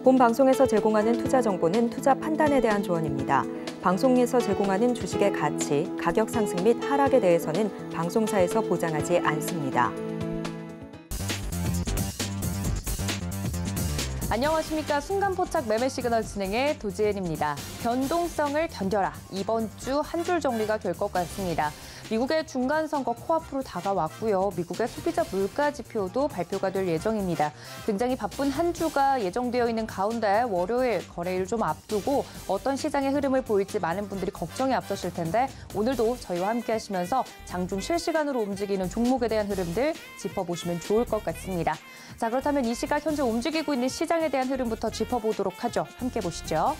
본 방송에서 제공하는 투자 정보는 투자 판단에 대한 조언입니다. 방송에서 제공하는 주식의 가치, 가격 상승 및 하락에 대해서는 방송사에서 보장하지 않습니다. 안녕하십니까. 순간포착 매매 시그널 진행의 도지은입니다. 변동성을 견뎌라. 이번 주 한 줄 정리가 될 것 같습니다. 미국의 중간선거 코앞으로 다가왔고요. 미국의 소비자 물가 지표도 발표가 될 예정입니다. 굉장히 바쁜 한 주가 예정되어 있는 가운데 월요일 거래일 좀 앞두고 어떤 시장의 흐름을 보일지 많은 분들이 걱정에 앞서실 텐데 오늘도 저희와 함께 하시면서 장중 실시간으로 움직이는 종목에 대한 흐름들 짚어보시면 좋을 것 같습니다. 자, 그렇다면 이 시각 현재 움직이고 있는 시장에 대한 흐름부터 짚어보도록 하죠. 함께 보시죠.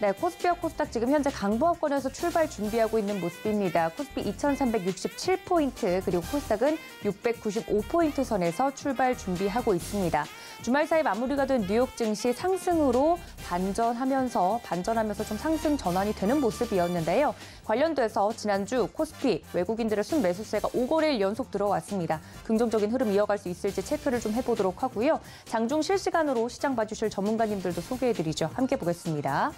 네, 코스피와 코스닥 지금 현재 강보합권에서 출발 준비하고 있는 모습입니다. 코스피 2,367포인트, 그리고 코스닥은 695포인트 선에서 출발 준비하고 있습니다. 주말 사이 마무리가 된 뉴욕 증시 상승으로 반전하면서 좀 상승 전환이 되는 모습이었는데요. 관련돼서 지난주 코스피 외국인들의 순매수세가 5거래일 연속 들어왔습니다. 긍정적인 흐름 이어갈 수 있을지 체크를 좀 해보도록 하고요. 장중 실시간으로 시장 봐주실 전문가님들도 소개해드리죠. 함께 보겠습니다.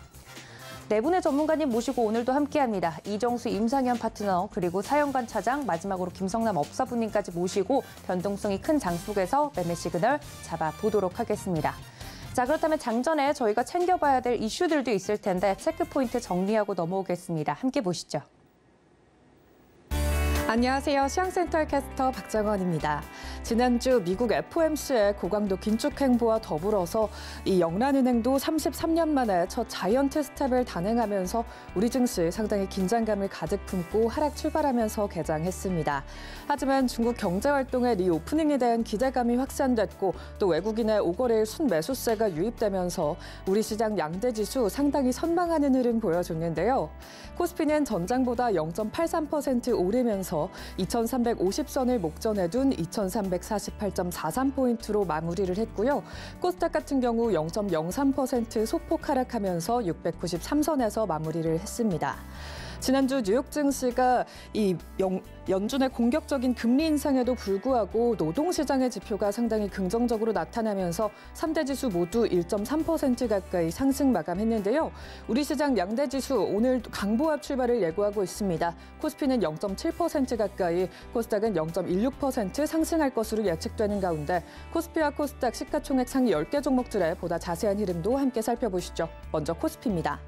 네 분의 전문가님 모시고 오늘도 함께합니다. 이정수 임상현 파트너, 그리고 사연관 차장, 마지막으로 김성남 업사부님까지 모시고 변동성이 큰 장 속에서 매매 시그널 잡아보도록 하겠습니다. 자, 그렇다면 장전에 저희가 챙겨봐야 될 이슈들도 있을 텐데 체크포인트 정리하고 넘어오겠습니다. 함께 보시죠. 안녕하세요. 시황센터의 캐스터 박정원입니다. 지난주 미국 FOMC의 고강도 긴축 행보와 더불어서 이 영란은행도 33년 만에 첫 자이언트 스텝을 단행하면서 우리 증시 상당히 긴장감을 가득 품고 하락 출발하면서 개장했습니다. 하지만 중국 경제활동의 리오프닝에 대한 기대감이 확산됐고 또 외국인의 5거래일 순매수세가 유입되면서 우리 시장 양대지수 상당히 선방하는 흐름 보여줬는데요. 코스피는 전장보다 0.83% 오르면서 2,350선을 목전에 둔 2,348.43포인트로 마무리를 했고요. 코스닥 같은 경우 0.03% 소폭 하락하면서 693선에서 마무리를 했습니다. 지난주 뉴욕 증시가 연준의 공격적인 금리 인상에도 불구하고 노동시장의 지표가 상당히 긍정적으로 나타나면서 3대 지수 모두 1.3% 가까이 상승 마감했는데요. 우리 시장 양대 지수 오늘 강보합 출발을 예고하고 있습니다. 코스피는 0.7% 가까이, 코스닥은 0.16% 상승할 것으로 예측되는 가운데 코스피와 코스닥 시가총액 상위 10개 종목들의 보다 자세한 흐름도 함께 살펴보시죠. 먼저 코스피입니다.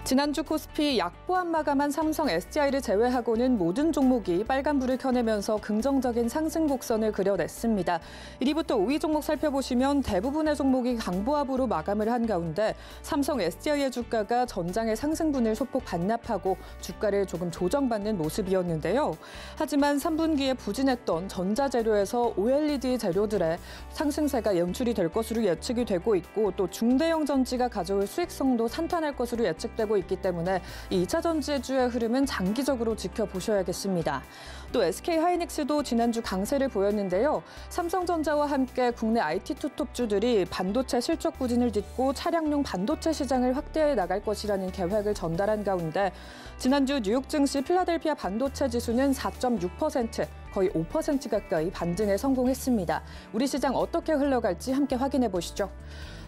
지난주 코스피 약보합 마감한 삼성 SDI를 제외하고는 모든 종목이 빨간불을 켜내면서 긍정적인 상승 곡선을 그려냈습니다. 1위부터 5위 종목 살펴보시면 대부분의 종목이 강보합으로 마감을 한 가운데 삼성 SDI의 주가가 전장의 상승분을 소폭 반납하고 주가를 조금 조정받는 모습이었는데요. 하지만 3분기에 부진했던 전자재료에서 OLED 재료들의 상승세가 연출이 될 것으로 예측이 되고 있고 또 중대형 전지가 가져올 수익성도 탄탄할 것으로 예측되고 있기 때문에 이 2차 전지주의 흐름은 장기적으로 지켜보셔야겠습니다. 또 SK하이닉스도 지난주 강세를 보였는데요. 삼성전자와 함께 국내 IT 투톱주들이 반도체 실적 부진을 딛고 차량용 반도체 시장을 확대해 나갈 것이라는 계획을 전달한 가운데 지난주 뉴욕 증시 필라델피아 반도체 지수는 4.6%, 거의 5% 가까이 반등에 성공했습니다. 우리 시장 어떻게 흘러갈지 함께 확인해 보시죠.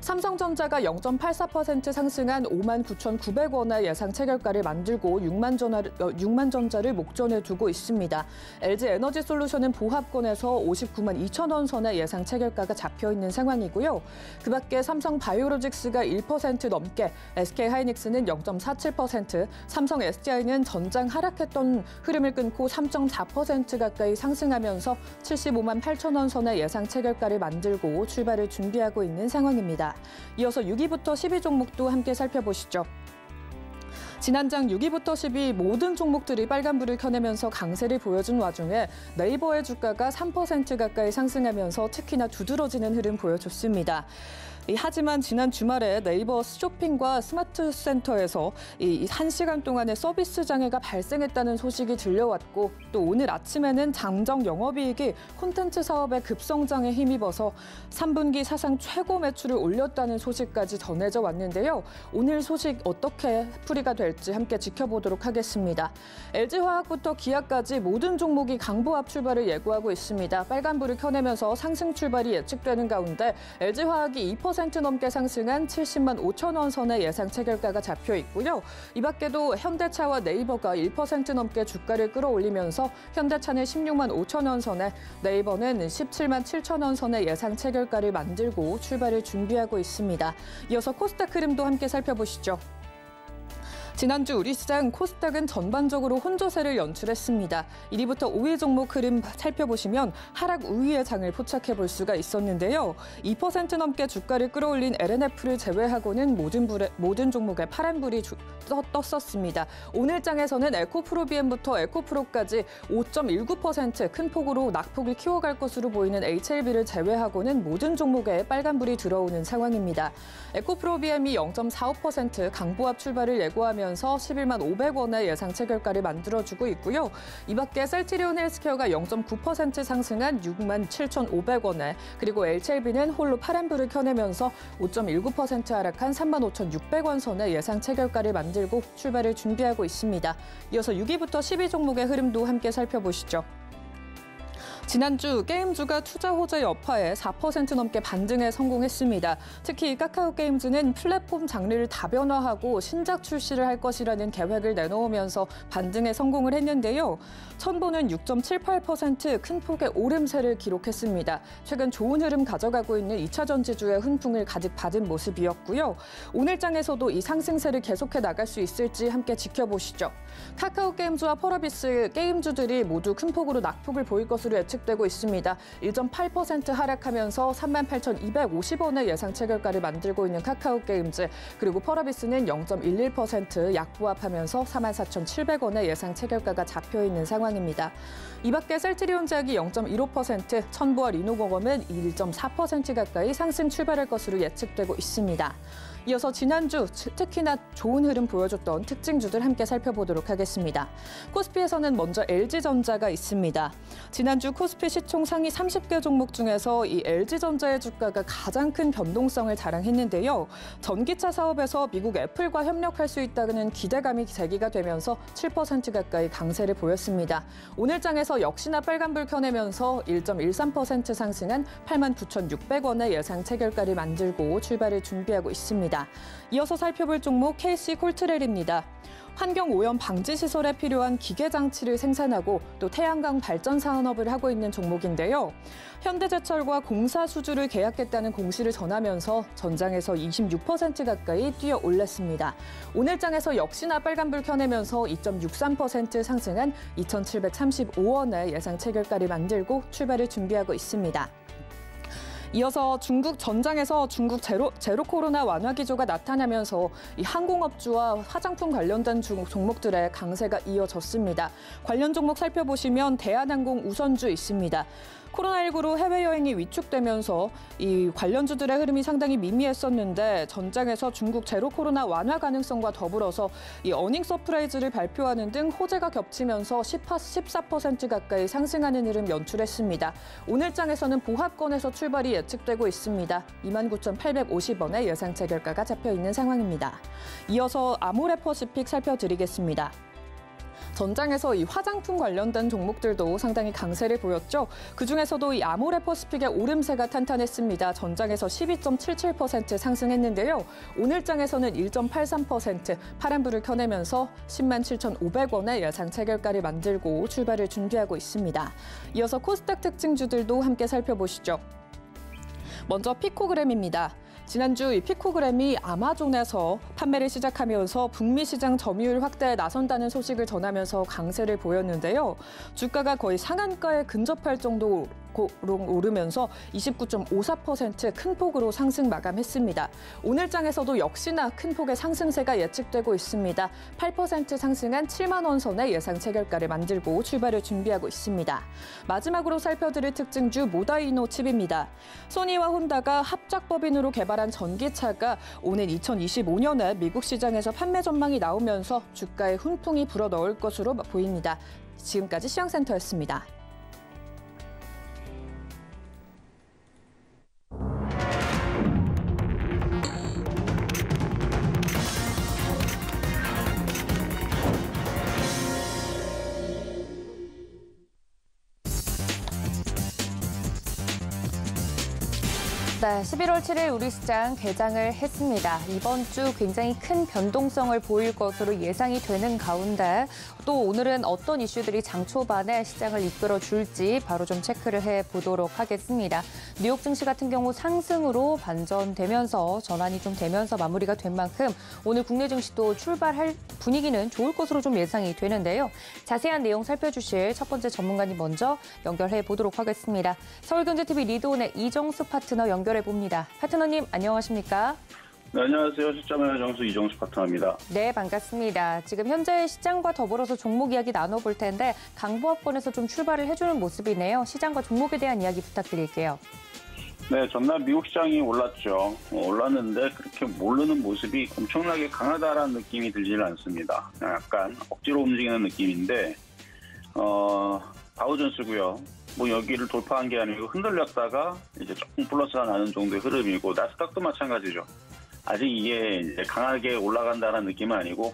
삼성전자가 0.84% 상승한 59,900원의 예상 체결가를 만들고 6만 전자를 목전에 두고 있습니다. LG에너지솔루션은 보합권에서 59만 2천원 선의 예상 체결가가 잡혀있는 상황이고요. 그 밖에 삼성바이오로직스가 1% 넘게, SK하이닉스는 0.47%, 삼성 SDI는 전장 하락했던 흐름을 끊고 3.4% 가까이 상승하면서 75만 8천원 선의 예상 체결가를 만들고 출발을 준비하고 있는 상황입니다. 이어서 6위부터 10위 종목도 함께 살펴보시죠. 지난장 6위부터 10위 모든 종목들이 빨간불을 켜내면서 강세를 보여준 와중에 네이버의 주가가 3% 가까이 상승하면서 특히나 두드러지는 흐름 보여줬습니다. 하지만 지난 주말에 네이버 쇼핑과 스마트 센터에서 이 1시간 동안의 서비스 장애가 발생했다는 소식이 들려왔고 또 오늘 아침에는 잠정 영업이익이 콘텐츠 사업의 급성장에 힘입어서 3분기 사상 최고 매출을 올렸다는 소식까지 전해져 왔는데요. 오늘 소식 어떻게 풀이가 될지 함께 지켜보도록 하겠습니다. LG화학부터 기아까지 모든 종목이 강보합 출발을 예고하고 있습니다. 빨간불을 켜내면서 상승 출발이 예측되는 가운데 LG화학이 2% 2% 넘게 상승한 70만 5천 원 선의 예상 체결가가 잡혀 있고요. 이 밖에도 현대차와 네이버가 1% 넘게 주가를 끌어올리면서 현대차는 16만 5천 원 선에 네이버는 17만 7천 원 선의 예상 체결가를 만들고 출발을 준비하고 있습니다. 이어서 코스닥 흐름도 함께 살펴보시죠. 지난주 우리 시장 코스닥은 전반적으로 혼조세를 연출했습니다. 1위부터 5위 종목 흐름 살펴보시면 하락 우위의 장을 포착해 볼 수가 있었는데요. 2% 넘게 주가를 끌어올린 LNF를 제외하고는 모든 종목에 파란불이 떴었습니다. 오늘 장에서는 에코프로비엠부터 에코프로까지 5.19% 큰 폭으로 낙폭을 키워갈 것으로 보이는 HLB를 제외하고는 모든 종목에 빨간불이 들어오는 상황입니다. 에코프로비엠이 0.45% 강보합 출발을 예고하면서 11만 500원의 예상 체결가를 만들어주고 있고요. 이 밖에 셀트리온 헬스케어가 0.9% 상승한 6만 7,500원에 그리고 HLB는 홀로 파란불을 켜내면서 5.19% 하락한 3만 5,600원 선의 예상 체결가를 만들고 출발을 준비하고 있습니다. 이어서 6위부터 10위 종목의 흐름도 함께 살펴보시죠. 지난주 게임주가 투자 호재 여파에 4% 넘게 반등에 성공했습니다. 특히 카카오게임즈는 플랫폼 장르를 다변화하고 신작 출시를 할 것이라는 계획을 내놓으면서 반등에 성공을 했는데요. 천보는 6.78% 큰 폭의 오름세를 기록했습니다. 최근 좋은 흐름 가져가고 있는 2차 전지주의 훈풍을 가득 받은 모습이었고요. 오늘 장에서도 이 상승세를 계속해 나갈 수 있을지 함께 지켜보시죠. 카카오게임즈와 펄어비스 게임주들이 모두 큰 폭으로 낙폭을 보일 것으로 예측되고 있습니다. 1.8% 하락하면서 38,250원의 예상 체결가를 만들고 있는 카카오게임즈, 그리고 펄어비스는 0.11% 약보합하면서 44,700원의 예상 체결가가 잡혀있는 상황입니다. 이 밖에 셀트리온 제약이 0.15%, 천보와 리노공업은 1.4% 가까이 상승 출발할 것으로 예측되고 있습니다. 이어서 지난주 특히나 좋은 흐름 보여줬던 특징주들 함께 살펴보도록 하겠습니다. 코스피에서는 먼저 LG전자가 있습니다. 지난주 코스피 시총 상위 30개 종목 중에서 이 LG전자의 주가가 가장 큰 변동성을 자랑했는데요. 전기차 사업에서 미국 애플과 협력할 수 있다는 기대감이 제기가 되면서 7% 가까이 강세를 보였습니다. 오늘 장에서 역시나 빨간불 켜내면서 1.13% 상승한 89,600원의 예상 체결가를 만들고 출발을 준비하고 있습니다. 이어서 살펴볼 종목 KC 콜트렐입니다. 환경오염 방지 시설에 필요한 기계장치를 생산하고 또 태양광 발전 산업을 하고 있는 종목인데요. 현대제철과 공사 수주를 계약했다는 공시를 전하면서 전장에서 26% 가까이 뛰어 올랐습니다. 오늘 장에서 역시나 빨간불 켜내면서 2.63% 상승한 2,735원의 예상 체결가를 만들고 출발을 준비하고 있습니다. 이어서 중국 전장에서 중국 제로 코로나 완화 기조가 나타나면서 이 항공업주와 화장품 관련된 종목들의 강세가 이어졌습니다. 관련 종목 살펴보시면 대한항공 우선주 있습니다. 코로나19로 해외여행이 위축되면서 이 관련주들의 흐름이 상당히 미미했었는데 전장에서 중국 제로 코로나 완화 가능성과 더불어서 이 어닝 서프라이즈를 발표하는 등 호재가 겹치면서 14% 가까이 상승하는 흐름 연출했습니다. 오늘 장에서는 보합권에서 출발이 예측되고 있습니다. 29,850원의 예상 체결가가 잡혀 있는 상황입니다. 이어서 아모레퍼시픽 살펴드리겠습니다. 전장에서 이 화장품 관련된 종목들도 상당히 강세를 보였죠. 그중에서도 이 아모레퍼시픽의 오름세가 탄탄했습니다. 전장에서 12.77% 상승했는데요. 오늘 장에서는 1.83% 파란불을 켜내면서 10만 7,500원의 예상 체결가를 만들고 출발을 준비하고 있습니다. 이어서 코스닥 특징주들도 함께 살펴보시죠. 먼저 피코그램입니다. 지난주 이 피코그램이 아마존에서 판매를 시작하면서 북미 시장 점유율 확대에 나선다는 소식을 전하면서 강세를 보였는데요. 주가가 거의 상한가에 근접할 정도로 오르면서 29.54% 큰 폭으로 상승 마감했습니다. 오늘 장에서도 역시나 큰 폭의 상승세가 예측되고 있습니다. 8% 상승한 7만 원 선의 예상 체결가를 만들고 출발을 준비하고 있습니다. 마지막으로 살펴드릴 특징주 모다이노 칩입니다. 소니와 혼다가 합작법인으로 개발한 전기차가 오는 2025년에 미국 시장에서 판매 전망이 나오면서 주가에 훈풍이 불어넣을 것으로 보입니다. 지금까지 시황센터였습니다. 네, 11월 7일 우리 시장 개장을 했습니다. 이번 주 굉장히 큰 변동성을 보일 것으로 예상이 되는 가운데 또 오늘은 어떤 이슈들이 장 초반에 시장을 이끌어 줄지 바로 좀 체크를 해보도록 하겠습니다. 뉴욕 증시 같은 경우 상승으로 반전되면서 전환이 좀 되면서 마무리가 된 만큼 오늘 국내 증시도 출발할 분위기는 좋을 것으로 좀 예상이 되는데요. 자세한 내용 살펴주실 첫 번째 전문가님 먼저 연결해 보도록 하겠습니다. 서울경제TV 리드온의 이정수 파트너 연결해 봅니다. 파트너님 안녕하십니까? 네, 안녕하세요. 시점의 정수 이정수 파트너입니다. 네, 반갑습니다. 지금 현재 시장과 더불어서 종목 이야기 나눠볼 텐데 강보합권에서 좀 출발을 해주는 모습이네요. 시장과 종목에 대한 이야기 부탁드릴게요. 네, 전날 미국 시장이 올랐죠. 올랐는데 그렇게 모르는 모습이 엄청나게 강하다라는 느낌이 들지는 않습니다. 약간 억지로 움직이는 느낌인데 다우존스고요. 뭐 여기를 돌파한 게 아니고 흔들렸다가 이제 조금 플러스가 나는 정도의 흐름이고 나스닥도 마찬가지죠. 아직 이게 이제 강하게 올라간다는 느낌은 아니고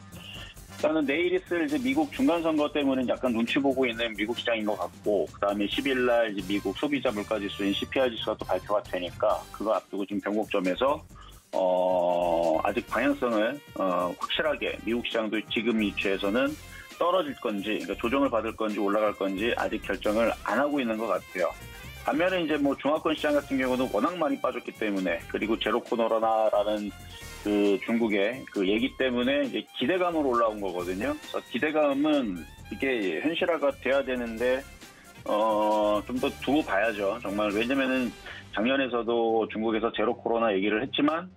일단은 내일 있을 이제 미국 중간선거 때문에 약간 눈치 보고 있는 미국 시장인 것 같고 그다음에 10일 날 이제 미국 소비자 물가지수인 CPI 지수가 또 발표가 되니까 그거 앞두고 지금 변곡점에서 아직 방향성을 확실하게 미국 시장도 지금 위치에서는 떨어질 건지 그러니까 조정을 받을 건지 올라갈 건지 아직 결정을 안 하고 있는 것 같아요. 반면에 이제 뭐 중화권 시장 같은 경우는 워낙 많이 빠졌기 때문에 그리고 제로 코로나라는 그 중국의 그 얘기 때문에 이제 기대감으로 올라온 거거든요. 그래서 기대감은 이게 현실화가 돼야 되는데 좀 더 두고 봐야죠. 정말 왜냐면은 작년에서도 중국에서 제로 코로나 얘기를 했지만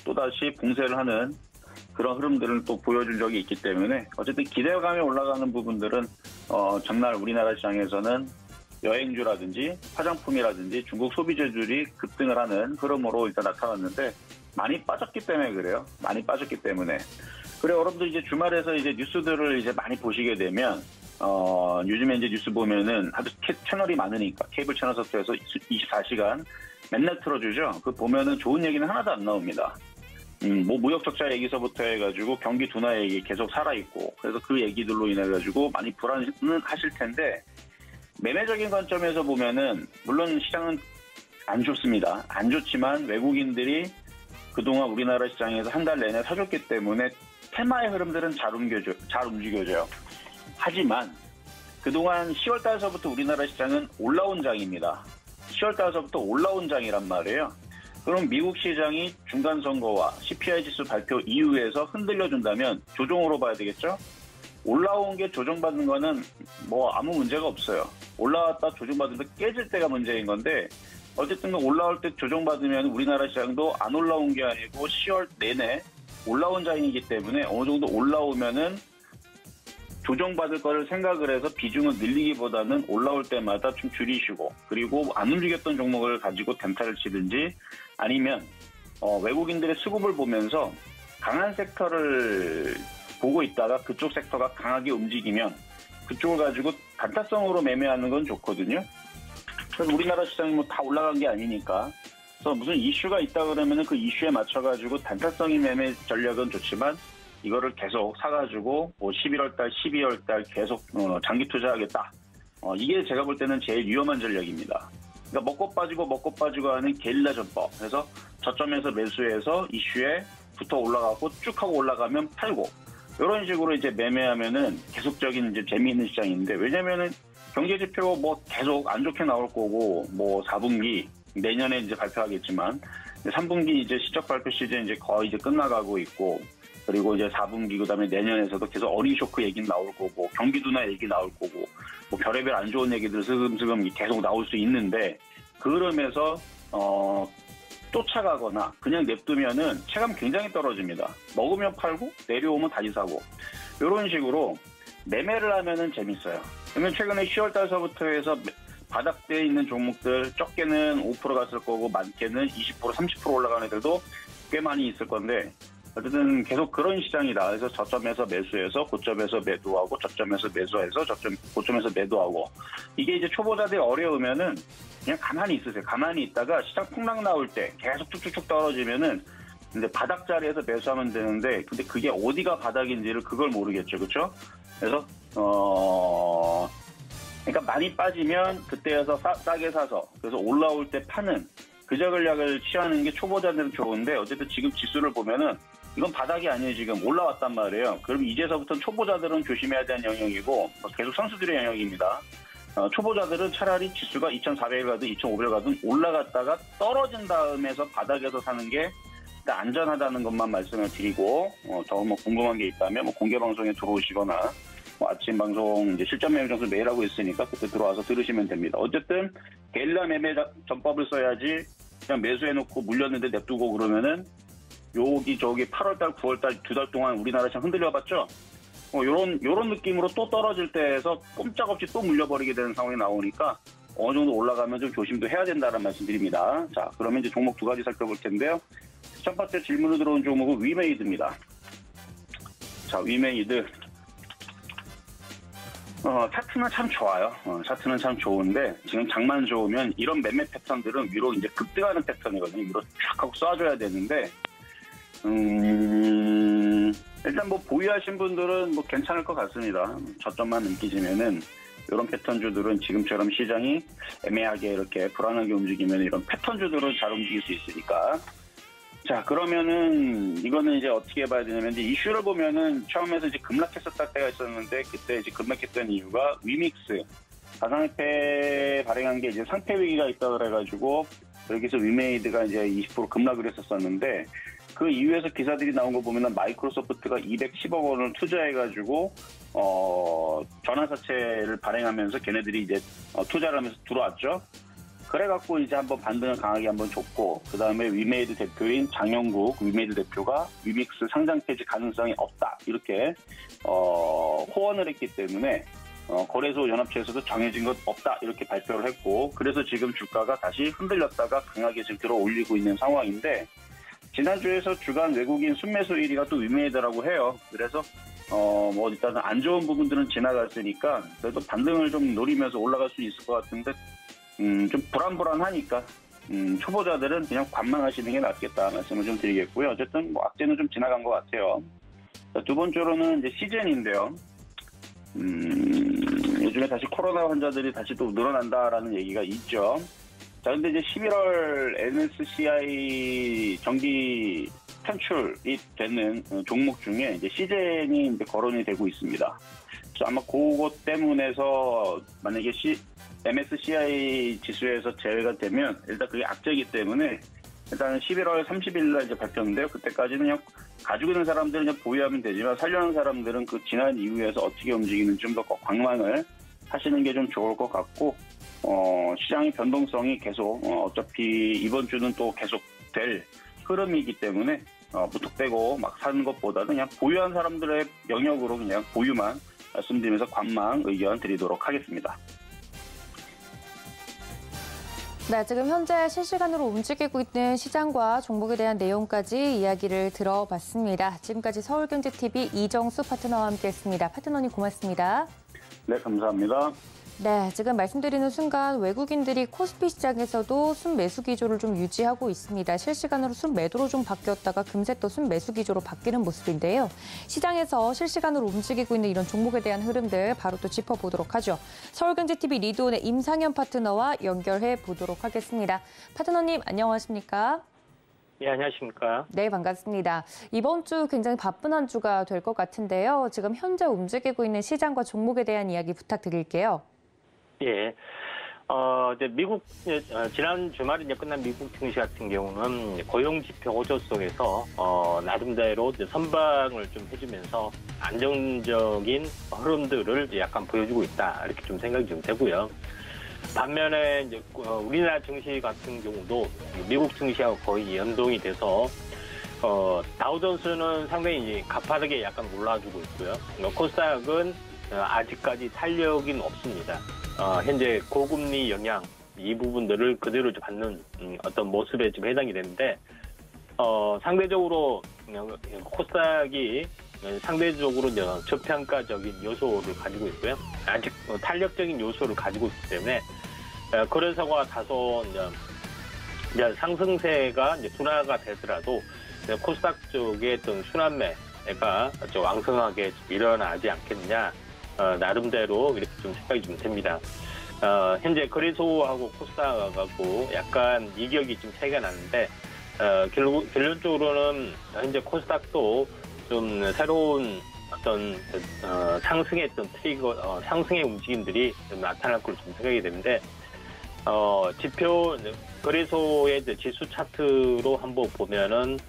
또다시 봉쇄를 하는 그런 흐름들을 또 보여준 적이 있기 때문에 어쨌든 기대감이 올라가는 부분들은 전날 우리나라 시장에서는 여행주라든지 화장품이라든지 중국 소비재들이 급등을 하는 흐름으로 일단 나타났는데 많이 빠졌기 때문에 그래요. 많이 빠졌기 때문에. 그래 여러분들 이제 주말에서 이제 뉴스들을 이제 많이 보시게 되면 요즘에 이제 뉴스 보면은 아주 채널이 많으니까 케이블 채널부터 해서 24시간 맨날 틀어주죠. 그 보면은 좋은 얘기는 하나도 안 나옵니다. 뭐 무역 적자 얘기서부터 해가지고 경기 둔화 얘기 계속 살아있고 그래서 그 얘기들로 인해가지고 많이 불안은 하실 텐데 매매적인 관점에서 보면은 물론 시장은 안 좋습니다. 안 좋지만 외국인들이 그동안 우리나라 시장에서 한 달 내내 사줬기 때문에 테마의 흐름들은 잘 움직여져요. 하지만 그동안 10월 달서부터 우리나라 시장은 올라온 장입니다. 10월 달서부터 올라온 장이란 말이에요. 그럼 미국 시장이 중간선거와 CPI 지수 발표 이후에서 흔들려준다면 조정으로 봐야 되겠죠? 올라온 게 조정받는 거는 뭐 아무 문제가 없어요. 올라왔다 조정받으면 깨질 때가 문제인 건데 어쨌든 올라올 때 조정받으면 우리나라 시장도 안 올라온 게 아니고 10월 내내 올라온 장이기 때문에 어느 정도 올라오면은 조정받을 거를 생각을 해서 비중을 늘리기보다는 올라올 때마다 좀 줄이시고 그리고 안 움직였던 종목을 가지고 덴타를 치든지 아니면 외국인들의 수급을 보면서 강한 섹터를 보고 있다가 그쪽 섹터가 강하게 움직이면 그쪽을 가지고 단타성으로 매매하는 건 좋거든요. 그래서 우리나라 시장이 뭐 다 올라간 게 아니니까. 그래서 무슨 이슈가 있다 그러면은 그 이슈에 맞춰가지고 단타성인 매매 전략은 좋지만 이거를 계속 사가지고 뭐 11월 달, 12월 달 계속 장기 투자하겠다. 이게 제가 볼 때는 제일 위험한 전략입니다. 그러니까 먹고 빠지고 하는 게릴라 전법. 그래서 저점에서 매수해서 이슈에 붙어 올라가고 쭉 하고 올라가면 팔고. 이런 식으로 이제 매매하면은 계속적인 이제 재미있는 시장인데 왜냐면은 경제 지표 뭐 계속 안 좋게 나올 거고 뭐 4분기 내년에 이제 발표하겠지만 3분기 이제 실적 발표 시즌 이제 거의 이제 끝나가고 있고 그리고 이제 4분기 그다음에 내년에서도 계속 어닝 쇼크 얘기 나올 거고 경기 둔화 얘기 나올 거고 뭐 별의별 안 좋은 얘기들 슬금슬금 계속 나올 수 있는데 그 흐름에서 쫓아가거나 그냥 냅두면은 체감 굉장히 떨어집니다. 먹으면 팔고 내려오면 다시 사고 이런 식으로 매매를 하면은 재밌어요. 그러면 최근에 10월 달서부터 해서 바닥대에 있는 종목들 적게는 5% 갔을 거고 많게는 20% 30% 올라가는 애들도 꽤 많이 있을 건데 어쨌든 계속 그런 시장이다. 그래서 저점에서 매수해서 고점에서 매도하고 저점에서 매수해서 고점에서 매도하고 이게 이제 초보자들이 어려우면은 그냥 가만히 있으세요. 가만히 있다가 시장 폭락 나올 때 계속 쭉쭉쭉 떨어지면은 근데 바닥 자리에서 매수하면 되는데 근데 그게 어디가 바닥인지를 그걸 모르겠죠. 그렇죠? 그래서 그러니까 많이 빠지면 그때여서 싸게 사서 그래서 올라올 때 파는 그 전략을 취하는 게 초보자들은 좋은데 어쨌든 지금 지수를 보면은 이건 바닥이 아니에요. 지금 올라왔단 말이에요. 그럼 이제서부터는 초보자들은 조심해야 되는 영역이고 계속 선수들의 영역입니다. 초보자들은 차라리 지수가 2,400을 가든 2,500을 가든 올라갔다가 떨어진 다음에서 바닥에서 사는 게 안전하다는 것만 말씀을 드리고 더 뭐 궁금한 게 있다면 뭐 공개 방송에 들어오시거나 뭐 아침 방송 이제 실전 매매 정도 매일 하고 있으니까 그때 들어와서 들으시면 됩니다. 어쨌든 게릴라 매매 전법을 써야지 그냥 매수해놓고 물렸는데 냅두고 그러면은 여기 8월달, 9월달 2달 동안 우리나라 참 흔들려봤죠. 요런 느낌으로 또 떨어질 때에서 꼼짝없이 또 물려버리게 되는 상황이 나오니까 어느 정도 올라가면 좀 조심도 해야 된다는 말씀드립니다. 자, 그러면 이제 종목 2가지 살펴볼 텐데요. 첫 번째 질문으로 들어온 종목은 위메이드입니다. 자, 위메이드. 차트는 참 좋아요. 차트는 참 좋은데 지금 장만 좋으면 이런 매매 패턴들은 위로 이제 급등하는 패턴이거든요. 위로 쫙 하고 쏴줘야 되는데 일단 뭐 보유하신 분들은 뭐 괜찮을 것 같습니다. 저점만 느끼시면은 이런 패턴주들은 지금처럼 시장이 애매하게 이렇게 불안하게 움직이면 이런 패턴주들은 잘 움직일 수 있으니까. 자, 그러면은 이거는 이제 어떻게 봐야 되냐면 이제 이슈를 보면은 처음에서 이제 급락했었을 때가 있었는데 그때 이제 급락했던 이유가 위믹스 가상화폐 발행한 게 이제 상폐 위기가 있다 그래가지고 여기서 위메이드가 이제 20% 급락을 했었었는데 그 이후에서 기사들이 나온 거 보면은 마이크로소프트가 210억 원을 투자해가지고 전환사채를 발행하면서 걔네들이 이제 투자를 하면서 들어왔죠. 그래갖고 이제 한번 반등을 강하게 한번 줬고 그 다음에 위메이드 대표인 장영국 위메이드 대표가 위믹스 상장 폐지 가능성이 없다 이렇게 호언을 했기 때문에 거래소 연합체에서도 정해진 것 없다 이렇게 발표를 했고 그래서 지금 주가가 다시 흔들렸다가 강하게 지금 들어 올리고 있는 상황인데 지난주에서 주간 외국인 순매수 1위가 또 위메이드라고 해요. 그래서 뭐 일단은 안 좋은 부분들은 지나갔으니까 그래도 반등을 좀 노리면서 올라갈 수 있을 것 같은데 좀 불안하니까 초보자들은 그냥 관망하시는 게 낫겠다 말씀을 좀 드리겠고요. 어쨌든 뭐 악재는 좀 지나간 것 같아요. 자, 두 번째로는 이제 시즌인데요. 요즘에 다시 코로나 환자들이 다시 또 늘어난다라는 얘기가 있죠. 자, 근데 이제 11월 MSCI 정기 편출이 되는 종목 중에 이제 시젠이 이제 거론이 되고 있습니다. 그래서 아마 그것 때문에서 만약에 MSCI 지수에서 제외가 되면 일단 그게 악재이기 때문에 일단은 11월 30일 날 이제 발표인데요. 그때까지는 그냥 가지고 있는 사람들은 그냥 보유하면 되지만 살려는 사람들은 그 지난 이후에서 어떻게 움직이는지 좀 더 관망을 하시는 게 좀 좋을 것 같고 시장의 변동성이 계속 어차피 이번 주는 또 계속 될 흐름이기 때문에 무턱대고 막 사는 것보다는 그냥 보유한 사람들의 영역으로 그냥 보유만 말씀드리면서 관망 의견 드리도록 하겠습니다. 네, 지금 현재 실시간으로 움직이고 있는 시장과 종목에 대한 내용까지 이야기를 들어봤습니다. 지금까지 서울경제TV 이정수 파트너와 함께했습니다. 파트너님 고맙습니다. 네, 감사합니다. 네, 지금 말씀드리는 순간 외국인들이 코스피 시장에서도 순매수 기조를 좀 유지하고 있습니다. 실시간으로 순매도로 좀 바뀌었다가 금세 또 순매수 기조로 바뀌는 모습인데요. 시장에서 실시간으로 움직이고 있는 이런 종목에 대한 흐름들 바로 또 짚어보도록 하죠. 서울경제TV 리드온의 임상현 파트너와 연결해 보도록 하겠습니다. 파트너님 안녕하십니까? 네, 안녕하십니까? 네, 반갑습니다. 이번 주 굉장히 바쁜 한 주가 될 것 같은데요. 지금 현재 움직이고 있는 시장과 종목에 대한 이야기 부탁드릴게요. 예. 이제 미국, 지난 주말에 이제 끝난 미국 증시 같은 경우는 고용지표 호조 속에서, 나름대로 이제 선방을 좀 해주면서 안정적인 흐름들을 이제 약간 보여주고 있다. 이렇게 좀 생각이 좀 되고요. 반면에 이제 우리나라 증시 같은 경우도 미국 증시하고 거의 연동이 돼서, 다우존스는 상당히 이제 가파르게 약간 올라주고 있고요. 코스닥은 아직까지 탄력은 없습니다. 현재 고금리 영향 이 부분들을 그대로 받는 어떤 모습에 좀 해당이 되는데 상대적으로 코스닥이 상대적으로 저평가적인 요소를 가지고 있고요. 아직 탄력적인 요소를 가지고 있기 때문에 그래서가 다소 이제 상승세가 이제 둔화가 되더라도 코스닥 쪽의 어떤 순환매가 좀 왕성하게 일어나지 않겠느냐. 나름대로 이렇게 좀 생각이 좀 됩니다. 현재 거래소하고 코스닥하고 약간 이격이 좀 차이가 나는데 결론적으로는 현재 코스닥도 좀 새로운 어떤 상승의 어떤 트리거, 상승의 움직임들이 좀 나타날 걸로 좀 생각이 되는데 지표 거래소의 지수 차트로 한번 보면은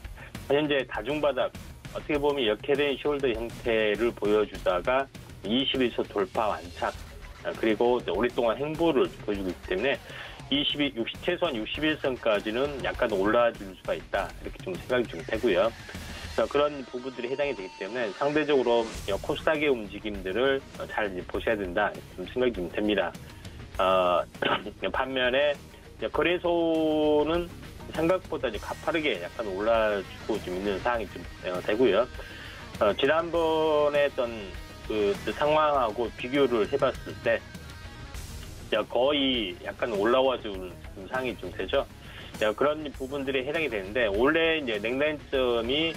현재 다중바닥 어떻게 보면 역회된 숄더 형태를 보여주다가 20일선 돌파 완착 그리고 오랫동안 행보를 보여주고 있기 때문에 최소한 61선까지는 약간 올라줄 수가 있다 이렇게 좀 생각이 좀 되고요. 그런 부분들이 해당이 되기 때문에 상대적으로 코스닥의 움직임들을 잘 보셔야 된다 좀 생각이 좀 됩니다. 반면에 거래소는 생각보다 가파르게 약간 올라주고 좀 있는 상황이 좀 되고요. 지난번에 했던 그 상황하고 비교를 해봤을 때 거의 약간 올라와준 상황이 좀 되죠. 그런 부분들이 해당이 되는데 원래 이제 냉단점이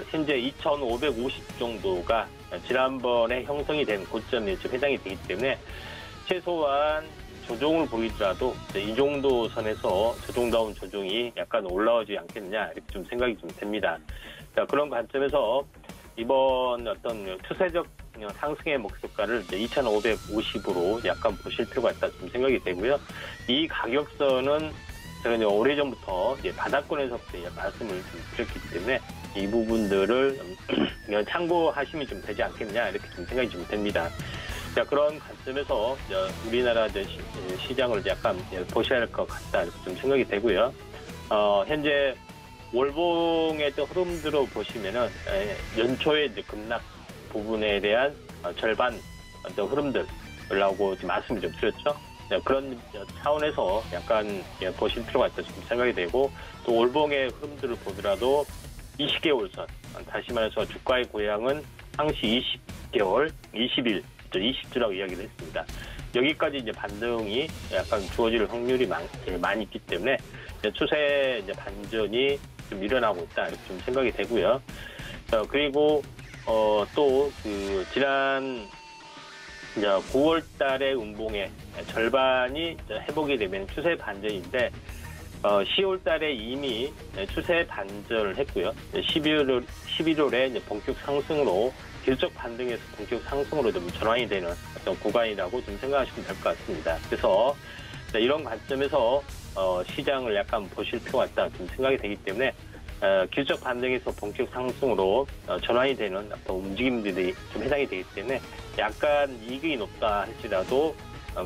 현재 2,550 정도가 지난번에 형성이 된 고점에 좀 해당이 되기 때문에 최소한 조정을 보이더라도 이 정도 선에서 조정다운 조정이 약간 올라오지 않겠느냐 이렇게 좀 생각이 좀 됩니다. 그런 관점에서 이번 어떤 추세적 상승의 목표가를 2,550으로 약간 보실 필요가 있다 좀 생각이 되고요. 이 가격선은 제가 이제 오래전부터 바닥권에서부터 말씀을 좀 드렸기 때문에 이 부분들을 참고하시면 좀 되지 않겠느냐 이렇게 좀 생각이 좀 됩니다. 그런 관점에서 우리나라 시장을 약간 보셔야 할 것 같다 이렇게 좀 생각이 되고요. 현재 월봉의 흐름들을 보시면은 연초에 급락 부분에 대한 절반 어떤 흐름들이라고 말씀을 좀 드렸죠. 그런 차원에서 약간 보실 필요가 있다 좀 생각이 되고 또 월봉의 흐름들을 보더라도 20개월선 다시 말해서 주가의 고향은 항시 20개월, 20일, 20주라고 이야기를 했습니다. 여기까지 이제 반등이 약간 주어질 확률이 많이 있기 때문에 추세 이제 반전이 좀 일어나고 있다 이렇게 좀 생각이 되고요. 그리고 또 그 지난 이제 9월달의 운봉의 절반이 회복이 되면 추세 반전인데 10월달에 이미 추세 반전을 했고요. 11월에 이제 본격 상승으로 기술적 반등에서 본격 상승으로 좀 전환이 되는 어떤 구간이라고 좀 생각하시면 될 것 같습니다. 그래서 이런 관점에서 시장을 약간 보실 필요가 있다 좀 생각이 되기 때문에 기술적 반등에서 본격 상승으로 전환이 되는 어떤 움직임들이 좀 해당이 되기 때문에 약간 이익이 높다 할지라도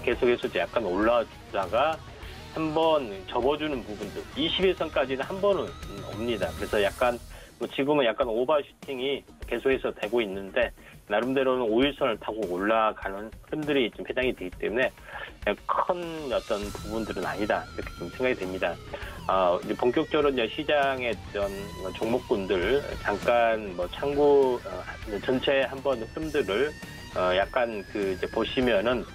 계속해서 약간 올라주다가 한번 접어주는 부분들 21선까지는 한 번은 옵니다. 그래서 약간 지금은 약간 오버슈팅이 계속해서 되고 있는데 나름대로는 5일선을 타고 올라가는 흐름들이 좀 해당이 되기 때문에 큰 어떤 부분들은 아니다 이렇게 좀 생각이 됩니다. 이제 본격적으로 이제 시장의 어떤 종목군들 잠깐 참고 전체 한번 흐름들을 약간 이제 보시면은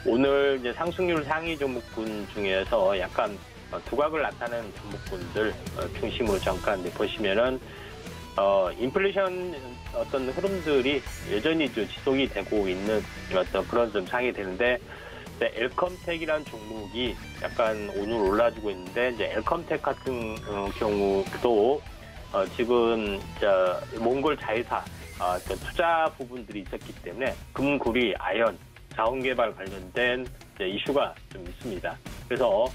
오늘 이제 상승률 상위 종목군 중에서 약간 두각을 나타내는 종목군들 중심으로 잠깐 보시면은 인플레이션 어떤 흐름들이 여전히 지속이 되고 있는 어떤 그런 좀 상황이 되는데 엘컴텍이라는 종목이 약간 오늘 올라주고 있는데 이제 엘컴텍 같은 경우도 지금 몽골 자회사 투자 부분들이 있었기 때문에 금구리, 아연, 자원개발 관련된 이슈가 좀 있습니다. 그래서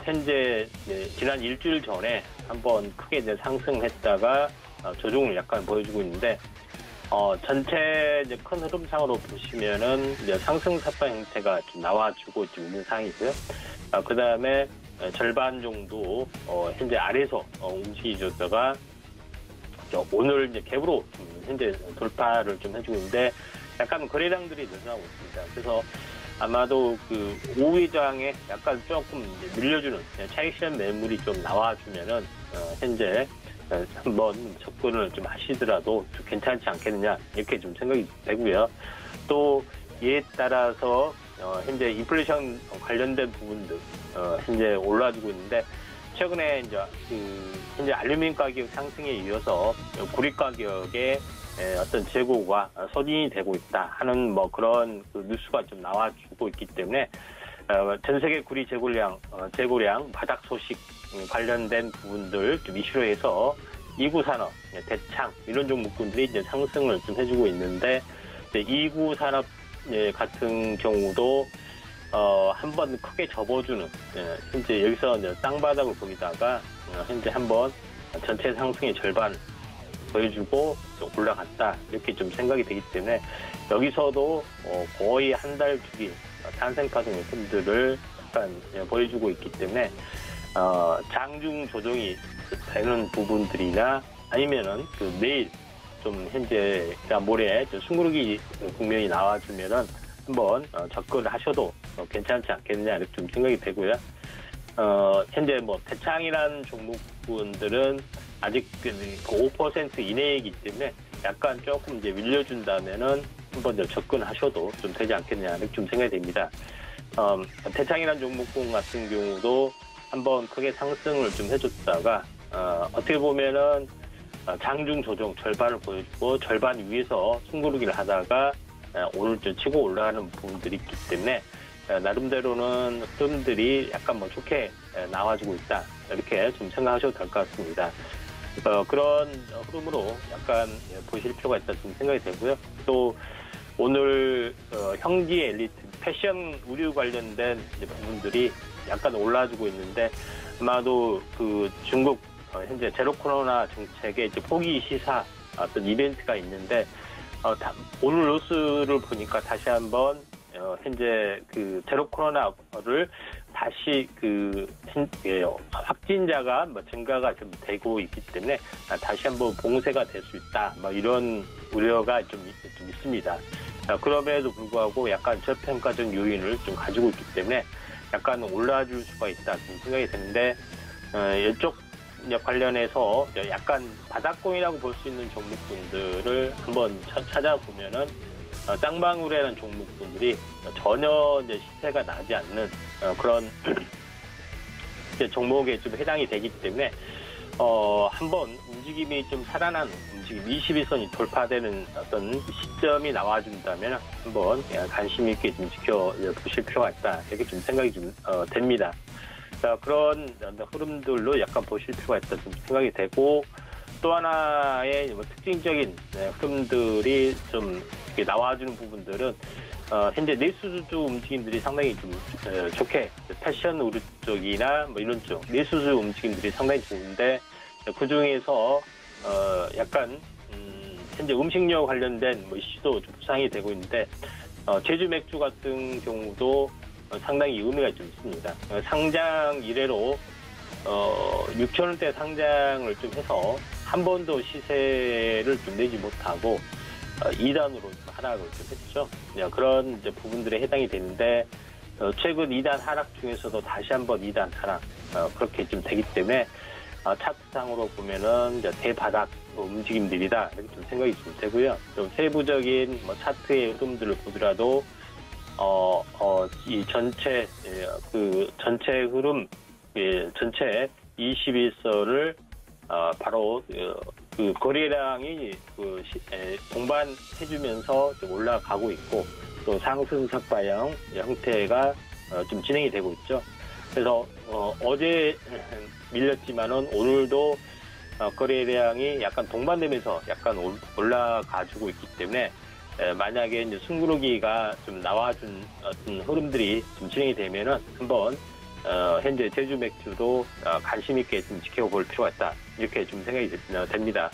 현재 지난 일주일 전에 한번 크게 상승했다가 조정을 약간 보여주고 있는데 전체 큰 흐름상으로 보시면은 상승 삿바 형태가 좀 나와주고 좀 있는 상황이고요. 그 다음에 절반 정도 현재 아래에서 움직이셨다가 오늘 이제 갭으로 현재 돌파를 좀 해주고 있는데 약간 거래량들이 늘어나고 있습니다. 그래서 아마도 그 5위장에 약간 조금 밀려주는 차익실현 매물이 좀 나와주면은 현재 한번 접근을 좀 하시더라도 좀 괜찮지 않겠느냐 이렇게 좀 생각이 되고요. 또 이에 따라서 현재 인플레이션 관련된 부분들 현재 올라주고 있는데 최근에 이제 현재 알루미늄 가격 상승에 이어서 구리 가격의 어떤 재고가 소진이 되고 있다 하는 뭐 그런 그 뉴스가 좀 나와주고 있기 때문에 전 세계 구리 재고량 바닥 소식 관련된 부분들 좀 이슈로 해서 2구 산업, 대창 이런 종목군들이 이제 상승을 좀 해주고 있는데 2구 산업 같은 경우도 한번 크게 접어주는 현재 여기서 이제 땅바닥을 보이다가 현재 한번 전체 상승의 절반 보여주고 올라갔다 이렇게 좀 생각이 되기 때문에 여기서도 거의 한 달 주기 탄생가동 제품들을 약간 보여주고 있기 때문에 장중 조정이 되는 부분들이나 아니면은 그 내일 좀 현재 모레 숨구르기 국면이 나와주면은 한번 접근을 하셔도 괜찮지 않겠느냐 이렇게 좀 생각이 되고요. 현재 뭐 대창이라는 종목군들은 아직 그 5% 이내이기 때문에 약간 조금 이제 밀려준다면은 한번 접근하셔도 좀 되지 않겠냐 이렇게 좀 생각이 됩니다. 대창이라는 종목군 같은 경우도 한번 크게 상승을 좀 해줬다가 어떻게 보면은 장중 조정 절반을 보여주고 절반 위에서 숨구르기를 하다가 오늘 좀 치고 올라가는 부분들이 있기 때문에 나름대로는 흐름들이 약간 뭐 좋게 나와주고 있다 이렇게 좀 생각하셔도 될 것 같습니다. 그런 흐름으로 약간 보실 필요가 있다 좀 생각이 되고요. 또 오늘 형기 엘리트 패션 의류 관련된 부분들이 약간 올라주고 있는데 아마도 그 중국 현재 제로 코로나 정책의 이제 포기 시사 어떤 이벤트가 있는데 오늘 뉴스를 보니까 다시 한번 현재 그 제로 코로나를 다시 그 확진자가 뭐 증가가 좀 되고 있기 때문에 다시 한번 봉쇄가 될 수 있다. 뭐 이런 우려가 좀 있습니다. 그럼에도 불구하고 약간 저평가적 요인을 좀 가지고 있기 때문에 약간 올라줄 수가 있다 좀 생각이 드는데 이쪽 관련해서 약간 바닥권이라고 볼 수 있는 종목군들을 한번 찾아보면은 쌍방울이라는 종목군들이 전혀 이제 시세가 나지 않는 그런 이제 종목에 좀 해당이 되기 때문에 한번 움직임이 좀 살아난 움직임, 21선이 돌파되는 어떤 시점이 나와준다면 한번 관심 있게 좀 지켜보실 필요가 있다 이렇게 좀 생각이 좀 됩니다. 자, 그런 흐름들로 약간 보실 필요가 있다 좀 생각이 되고 또 하나의 뭐 특징적인 흐름들이 좀 나와주는 부분들은 현재 내수주 움직임들이 상당히 좀 좋게 패션 의류 쪽이나 뭐 이런 쪽 내수주 움직임들이 상당히 좋은데 그 중에서 약간 현재 음식료 관련된 뭐 이슈도 좀 부상이 되고 있는데 제주 맥주 같은 경우도 상당히 의미가 좀 있습니다. 상장 이래로 6,000원대 상장을 좀 해서 한 번도 시세를 좀 내지 못하고 2단으로 하락을 좀 했죠. 그런 이제 부분들에 해당이 되는데 최근 2단 하락 중에서도 다시 한번 2단 하락 그렇게 좀 되기 때문에 차트상으로 보면은 이제 대바닥 움직임들이다 이렇게 좀 생각이 좀 되고요. 좀 세부적인 뭐 차트의 흐름들을 보더라도 이 전체 전체 흐름 전체 21선을 바로 그 거래량이 동반해주면서 좀 올라가고 있고 또 상승 삭발형 형태가 좀 진행이 되고 있죠. 그래서 어제 밀렸지만은 오늘도 거래량이 약간 동반되면서 약간 올라가지고 있기 때문에 만약에 이제 숨구르기가 좀 나와준 어떤 흐름들이 좀 진행이 되면은 한번 현재 제주 맥주도 관심 있게 좀 지켜볼 필요가 있다 이렇게 좀 생각이 됩니다.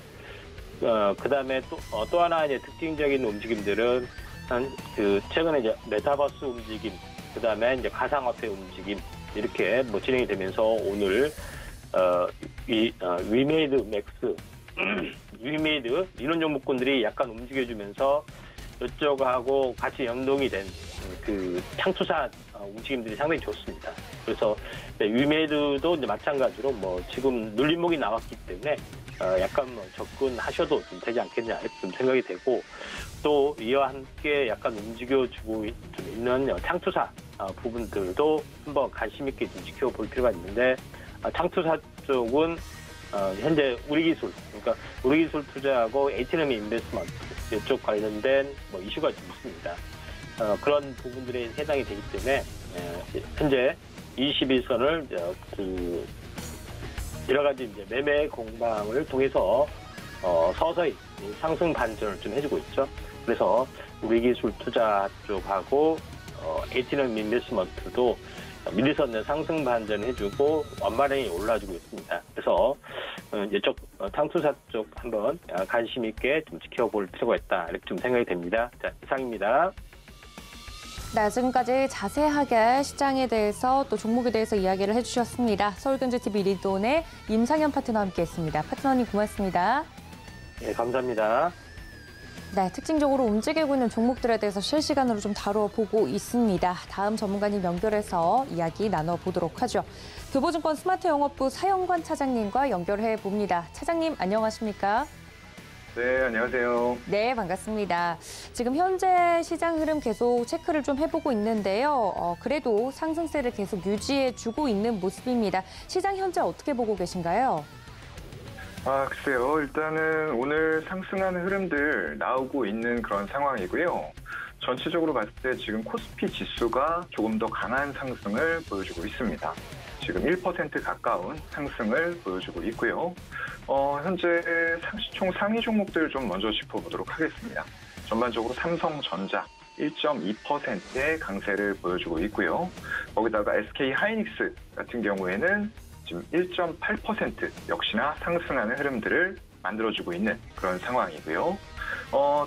그 다음에 또 하나 이제 특징적인 움직임들은 그 최근에 이제 메타버스 움직임, 그 다음에 이제 가상화폐 움직임 이렇게 뭐 진행이 되면서 오늘 위메이드 맥스, 위메이드 이런 종목군들이 약간 움직여주면서 이쪽하고 같이 연동이 된 그 창투사 움직임들이 상당히 좋습니다. 그래서 위메이드도 이제 마찬가지로 뭐 지금 눌림목이 나왔기 때문에 약간 뭐 접근하셔도 좀 되지 않겠냐 이렇게 좀 생각이 되고 또 이와 함께 약간 움직여주고 있는 창투사 부분들도 한번 관심 있게 좀 지켜볼 필요가 있는데 창투사 쪽은 현재 우리기술, 그러니까 우리기술 투자하고 H&M 인베스트먼트 이쪽 관련된 뭐 이슈가 좀 있습니다. 그런 부분들에 해당이 되기 때문에 현재 21선을 여러 가지 이제 매매 공방을 통해서 서서히 상승 반전을 좀 해주고 있죠. 그래서 우리기술 투자 쪽하고 H&M 인베스트먼트도 미리선 상승 반전해주고 완만하게 올라주고 있습니다. 그래서 이쪽 탕투사 쪽 한번 관심 있게 좀 지켜볼 필요가 있다 이렇게 좀 생각이 됩니다. 자, 이상입니다. 네, 지금까지 자세하게 시장에 대해서 또 종목에 대해서 이야기를 해주셨습니다. 서울경제TV 리돈의 임상현 파트너와 함께했습니다. 파트너님 고맙습니다. 네, 감사합니다. 네, 특징적으로 움직이고 있는 종목들에 대해서 실시간으로 좀 다뤄보고 있습니다. 다음 전문가님 연결해서 이야기 나눠보도록 하죠. 교보증권 스마트영업부 사영관 차장님과 연결해 봅니다. 차장님 안녕하십니까? 네, 안녕하세요. 네, 반갑습니다. 지금 현재 시장 흐름 계속 체크를 좀 해보고 있는데요. 그래도 상승세를 계속 유지해주고 있는 모습입니다. 시장 현재 어떻게 보고 계신가요? 글쎄요. 일단은 오늘 상승하는 흐름들 나오고 있는 그런 상황이고요. 전체적으로 봤을 때 지금 코스피 지수가 조금 더 강한 상승을 보여주고 있습니다. 지금 1% 가까운 상승을 보여주고 있고요. 현재 시총 상위 종목들 좀 먼저 짚어보도록 하겠습니다. 전반적으로 삼성전자 1.2%의 강세를 보여주고 있고요. 거기다가 SK 하이닉스 같은 경우에는 지금 1.8% 역시나 상승하는 흐름들을 만들어주고 있는 그런 상황이고요.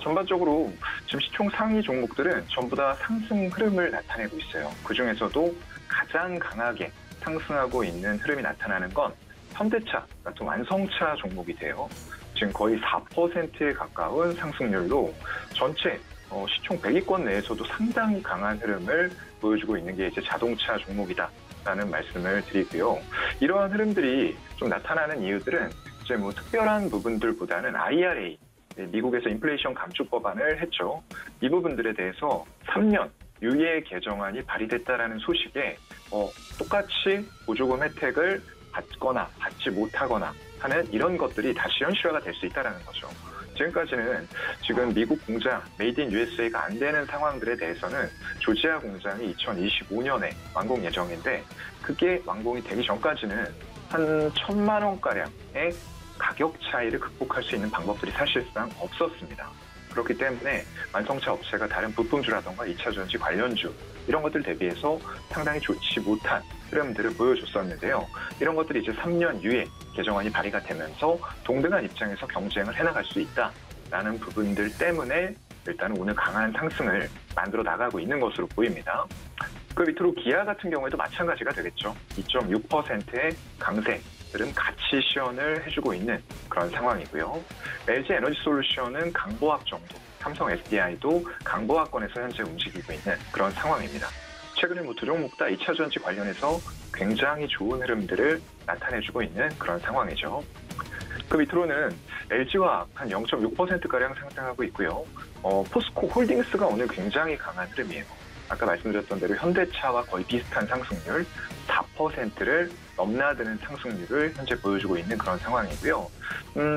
전반적으로 지금 시총 상위 종목들은 전부 다 상승 흐름을 나타내고 있어요. 그중에서도 가장 강하게 상승하고 있는 흐름이 나타나는 건 현대차 같은 완성차 종목이 돼요. 지금 거의 4%에 가까운 상승률로 전체 시총 100위권 내에서도 상당히 강한 흐름을 보여주고 있는 게 이제 자동차 종목이다라는 말씀을 드리고요. 이러한 흐름들이 좀 나타나는 이유들은 이제 뭐 특별한 부분들보다는 IRA, 미국에서 인플레이션 감축 법안을 했죠. 이 부분들에 대해서 3년 유예 개정안이 발의됐다라는 소식에 똑같이 보조금 혜택을 받거나 받지 못하거나 하는 이런 것들이 다시 현실화가 될 수 있다는 거죠. 지금까지는 지금 미국 공장 메이드 인 USA가 안 되는 상황들에 대해서는 조지아 공장이 2025년에 완공 예정인데 그게 완공이 되기 전까지는 한 1,000만 원가량의 가격 차이를 극복할 수 있는 방법들이 사실상 없었습니다. 그렇기 때문에 완성차 업체가 다른 부품주라던가 2차 전지 관련주 이런 것들 대비해서 상당히 좋지 못한 흐름들을 보여줬었는데요. 이런 것들이 이제 3년 유예 개정안이 발의가 되면서 동등한 입장에서 경쟁을 해나갈 수 있다라는 부분들 때문에 일단은 오늘 강한 상승을 만들어 나가고 있는 것으로 보입니다. 그 밑으로 기아 같은 경우에도 마찬가지가 되겠죠. 2.6%의 강세들은 같이 시연을 해주고 있는 그런 상황이고요. LG 에너지 솔루션은 강보합 정도, 삼성 SDI도 강보합권에서 현재 움직이고 있는 그런 상황입니다. 최근에 두 종목 다 2차 전지 관련해서 굉장히 좋은 흐름들을 나타내주고 있는 그런 상황이죠. 그 밑으로는 LG화학 한 0.6%가량 상승하고 있고요. 포스코 홀딩스가 오늘 굉장히 강한 흐름이에요. 아까 말씀드렸던 대로 현대차와 거의 비슷한 상승률 4%를 넘나드는 상승률을 현재 보여주고 있는 그런 상황이고요.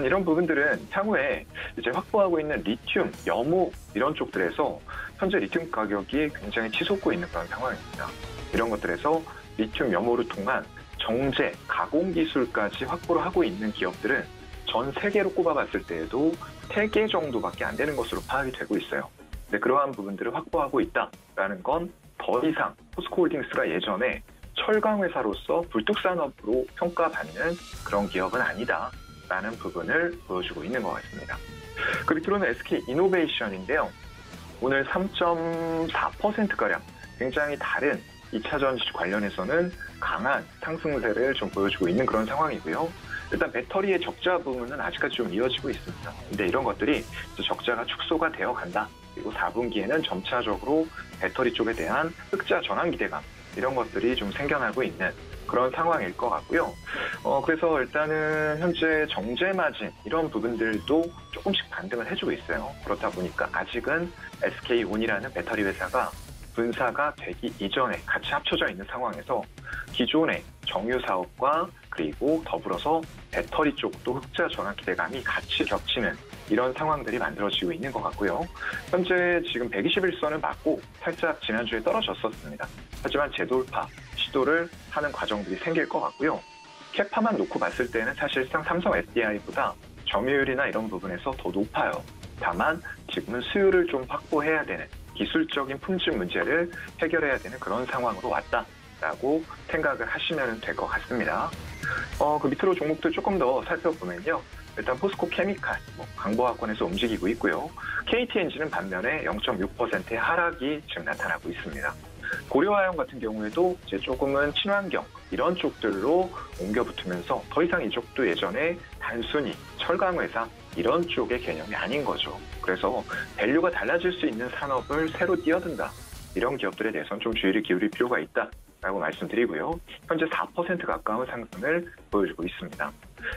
이런 부분들은 향후에 이제 확보하고 있는 리튬, 염호 이런 쪽들에서 현재 리튬 가격이 굉장히 치솟고 있는 그런 상황입니다. 이런 것들에서 리튬, 염호를 통한 정제, 가공 기술까지 확보를 하고 있는 기업들은 전 세계로 꼽아봤을 때에도 3개 정도밖에 안 되는 것으로 파악이 되고 있어요. 근데 그러한 부분들을 확보하고 있다라는 건 더 이상 포스코홀딩스가 예전에 철강 회사로서 불뚝산업으로 평가받는 그런 기업은 아니다라는 부분을 보여주고 있는 것 같습니다. 그 밑으로는 SK 이노베이션인데요. 오늘 3.4%가량 굉장히 다른 2차 전지 관련해서는 강한 상승세를 좀 보여주고 있는 그런 상황이고요. 일단 배터리의 적자 부분은 아직까지 좀 이어지고 있습니다. 근데 이런 것들이 적자가 축소가 되어 간다. 그리고 4분기에는 점차적으로 배터리 쪽에 대한 흑자 전환 기대감 이런 것들이 좀 생겨나고 있는 그런 상황일 것 같고요. 그래서 일단은 현재 정제 마진 이런 부분들도 조금씩 반등을 해주고 있어요. 그렇다 보니까 아직은 SK온이라는 배터리 회사가 분사가 되기 이전에 같이 합쳐져 있는 상황에서 기존의 정유 사업과 그리고 더불어서 배터리 쪽도 흑자 전환 기대감이 같이 겹치는 이런 상황들이 만들어지고 있는 것 같고요. 현재 지금 121선을 맞고 살짝 지난주에 떨어졌었습니다. 하지만 재돌파 시도를 하는 과정들이 생길 것 같고요. 캐파만 놓고 봤을 때는 사실상 삼성 SDI보다 점유율이나 이런 부분에서 더 높아요. 다만 지금은 수요를 좀 확보해야 되는 기술적인 품질 문제를 해결해야 되는 그런 상황으로 왔다라고 생각을 하시면 될 것 같습니다. 그 밑으로 종목들 조금 더 살펴보면요. 일단 포스코 케미칼, 광보화권에서 움직이고 있고요. KT엔진은 반면에 0.6%의 하락이 지금 나타나고 있습니다. 고려화형 같은 경우에도 이제 조금은 친환경 이런 쪽들로 옮겨 붙으면서 더 이상 이쪽도 예전에 단순히 철강회사 이런 쪽의 개념이 아닌 거죠. 그래서 밸류가 달라질 수 있는 산업을 새로 뛰어든다. 이런 기업들에 대해서는 좀 주의를 기울일 필요가 있다라고 말씀드리고요. 현재 4% 가까운 상승을 보여주고 있습니다.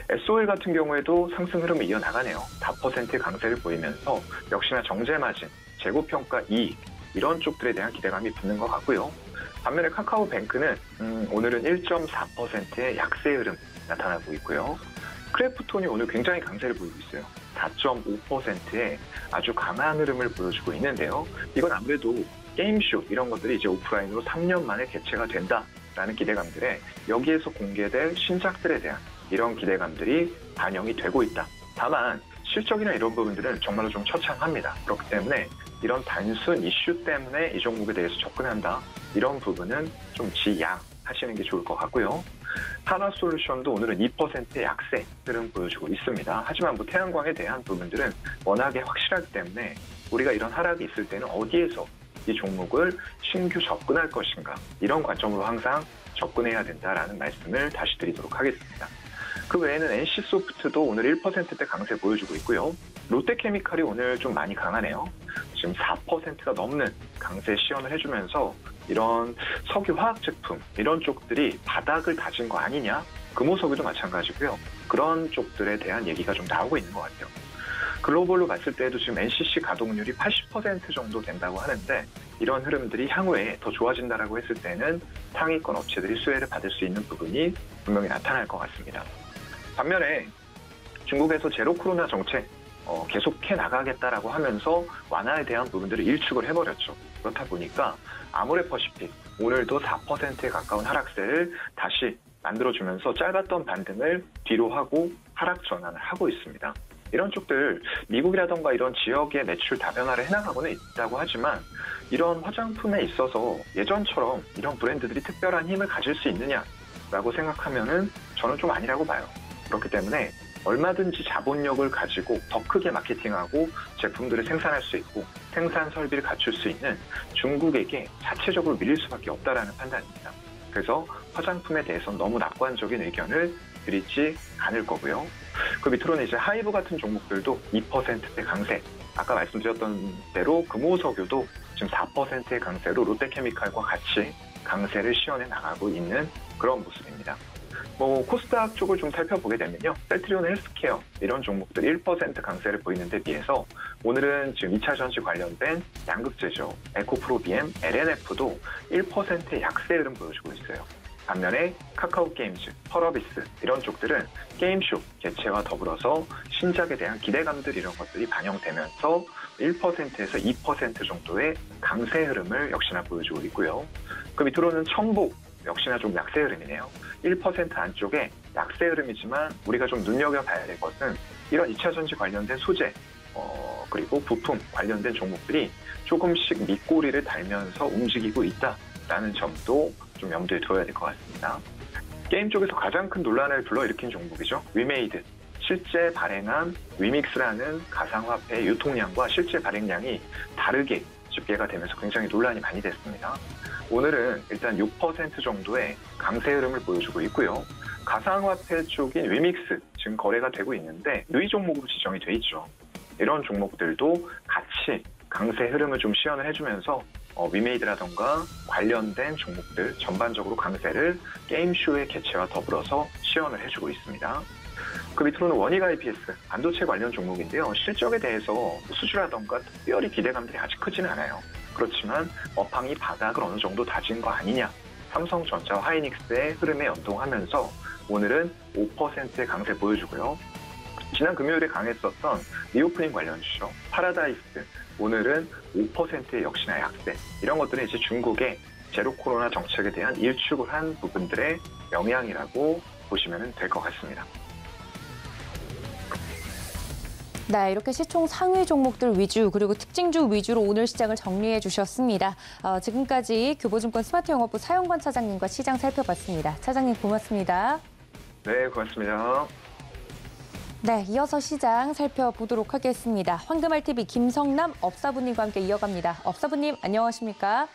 SOL 같은 경우에도 상승 흐름을 이어나가네요. 4%의 강세를 보이면서 역시나 정제마진, 재고평가 이익 이런 쪽들에 대한 기대감이 붙는 것 같고요. 반면에 카카오뱅크는 오늘은 1.4%의 약세 흐름 나타나고 있고요. 크래프톤이 오늘 굉장히 강세를 보이고 있어요. 4.5%의 아주 강한 흐름을 보여주고 있는데요. 이건 아무래도 게임쇼 이런 것들이 이제 오프라인으로 3년 만에 개최가 된다라는 기대감들에 여기에서 공개될 신작들에 대한 이런 기대감들이 반영이 되고 있다. 다만 실적이나 이런 부분들은 정말로 좀 처참합니다. 그렇기 때문에 이런 단순 이슈 때문에 이 종목에 대해서 접근한다. 이런 부분은 좀 지양하시는 게 좋을 것 같고요. 하나솔루션도 오늘은 2%의 약세 흐름 보여주고 있습니다. 하지만 태양광에 대한 부분들은 워낙에 확실하기 때문에 우리가 이런 하락이 있을 때는 어디에서 이 종목을 신규 접근할 것인가 이런 관점으로 항상 접근해야 된다라는 말씀을 다시 드리도록 하겠습니다. 그 외에는 NC소프트도 오늘 1%대 강세 보여주고 있고요. 롯데케미칼이 오늘 좀 많이 강하네요. 지금 4%가 넘는 강세 시연을 해주면서 이런 석유화학 제품 이런 쪽들이 바닥을 다진 거 아니냐? 금호석유도 마찬가지고요. 그런 쪽들에 대한 얘기가 좀 나오고 있는 것 같아요. 글로벌로 봤을 때도 지금 NCC 가동률이 80% 정도 된다고 하는데 이런 흐름들이 향후에 더 좋아진다라고 했을 때는 상위권 업체들이 수혜를 받을 수 있는 부분이 분명히 나타날 것 같습니다. 반면에 중국에서 제로 코로나 정책 계속해 나가겠다라고 하면서 완화에 대한 부분들을 일축을 해버렸죠. 그렇다 보니까 아모레퍼시픽 오늘도 4%에 가까운 하락세를 다시 만들어주면서 짧았던 반등을 뒤로 하고 하락 전환을 하고 있습니다. 이런 쪽들 미국이라던가 이런 지역의 매출 다변화를 해나가고는 있다고 하지만 이런 화장품에 있어서 예전처럼 이런 브랜드들이 특별한 힘을 가질 수 있느냐라고 생각하면은 저는 좀 아니라고 봐요. 그렇기 때문에 얼마든지 자본력을 가지고 더 크게 마케팅하고 제품들을 생산할 수 있고 생산 설비를 갖출 수 있는 중국에게 자체적으로 밀릴 수밖에 없다라는 판단입니다. 그래서 화장품에 대해서는 너무 낙관적인 의견을 드리지 않을 거고요. 그 밑으로는 이제 하이브 같은 종목들도 2%대 강세. 아까 말씀드렸던 대로 금호석유도 지금 4%의 강세로 롯데케미칼과 같이 강세를 시연해 나가고 있는 그런 모습입니다. 코스닥 쪽을 좀 살펴보게 되면요. 셀트리온 헬스케어 이런 종목들 1% 강세를 보이는 데 비해서 오늘은 지금 2차 전지 관련된 양극재죠. 에코프로비엠, LNF도 1%의 약세 흐름 보여주고 있어요. 반면에 카카오게임즈, 펄어비스 이런 쪽들은 게임쇼 개최와 더불어서 신작에 대한 기대감들 이런 것들이 반영되면서 1%에서 2% 정도의 강세 흐름을 역시나 보여주고 있고요. 그 밑으로는 첨보 역시나 좀 약세 흐름이네요. 1% 안쪽에 약세 흐름이지만 우리가 좀 눈여겨봐야 될 것은 이런 2차 전지 관련된 소재 그리고 부품 관련된 종목들이 조금씩 밑꼬리를 달면서 움직이고 있다라는 점도 좀 염두에 둬야 될 것 같습니다. 게임 쪽에서 가장 큰 논란을 불러일으킨 종목이죠. 위메이드. 실제 발행한 위믹스라는 가상화폐 유통량과 실제 발행량이 다르게 집계가 되면서 굉장히 논란이 많이 됐습니다. 오늘은 일단 6% 정도의 강세 흐름을 보여주고 있고요. 가상화폐 쪽인 위믹스 지금 거래가 되고 있는데 누이 종목으로 지정이 돼 있죠. 이런 종목들도 같이 강세 흐름을 좀 시연을 해주면서 위메이드라던가 관련된 종목들 전반적으로 강세를 게임쇼의 개최와 더불어서 시연을 해주고 있습니다. 그 밑으로는 원익 IPS 반도체 관련 종목인데요. 실적에 대해서 수주라던가 특별히 기대감들이 아직 크지는 않아요. 그렇지만 업황이 바닥을 어느 정도 다진 거 아니냐. 삼성전자와 하이닉스의 흐름에 연동하면서 오늘은 5%의 강세 보여주고요. 지난 금요일에 강했었던 리오프닝 관련 주죠. 파라다이스 오늘은 5%의 역시나 약세. 이런 것들은 이제 중국의 제로 코로나 정책에 대한 일축을 한 부분들의 영향이라고 보시면 될 것 같습니다. 네, 이렇게 시총 상위 종목들 위주 그리고 특징주 위주로 오늘 시장을 정리해 주셨습니다. 지금까지 교보증권 스마트영업부 사용관 차장님과 시장 살펴봤습니다. 차장님 고맙습니다. 네, 고맙습니다. 네, 이어서 시장 살펴보도록 하겠습니다. 황금알TV 김성남 업사부님과 함께 이어갑니다. 업사부님 안녕하십니까?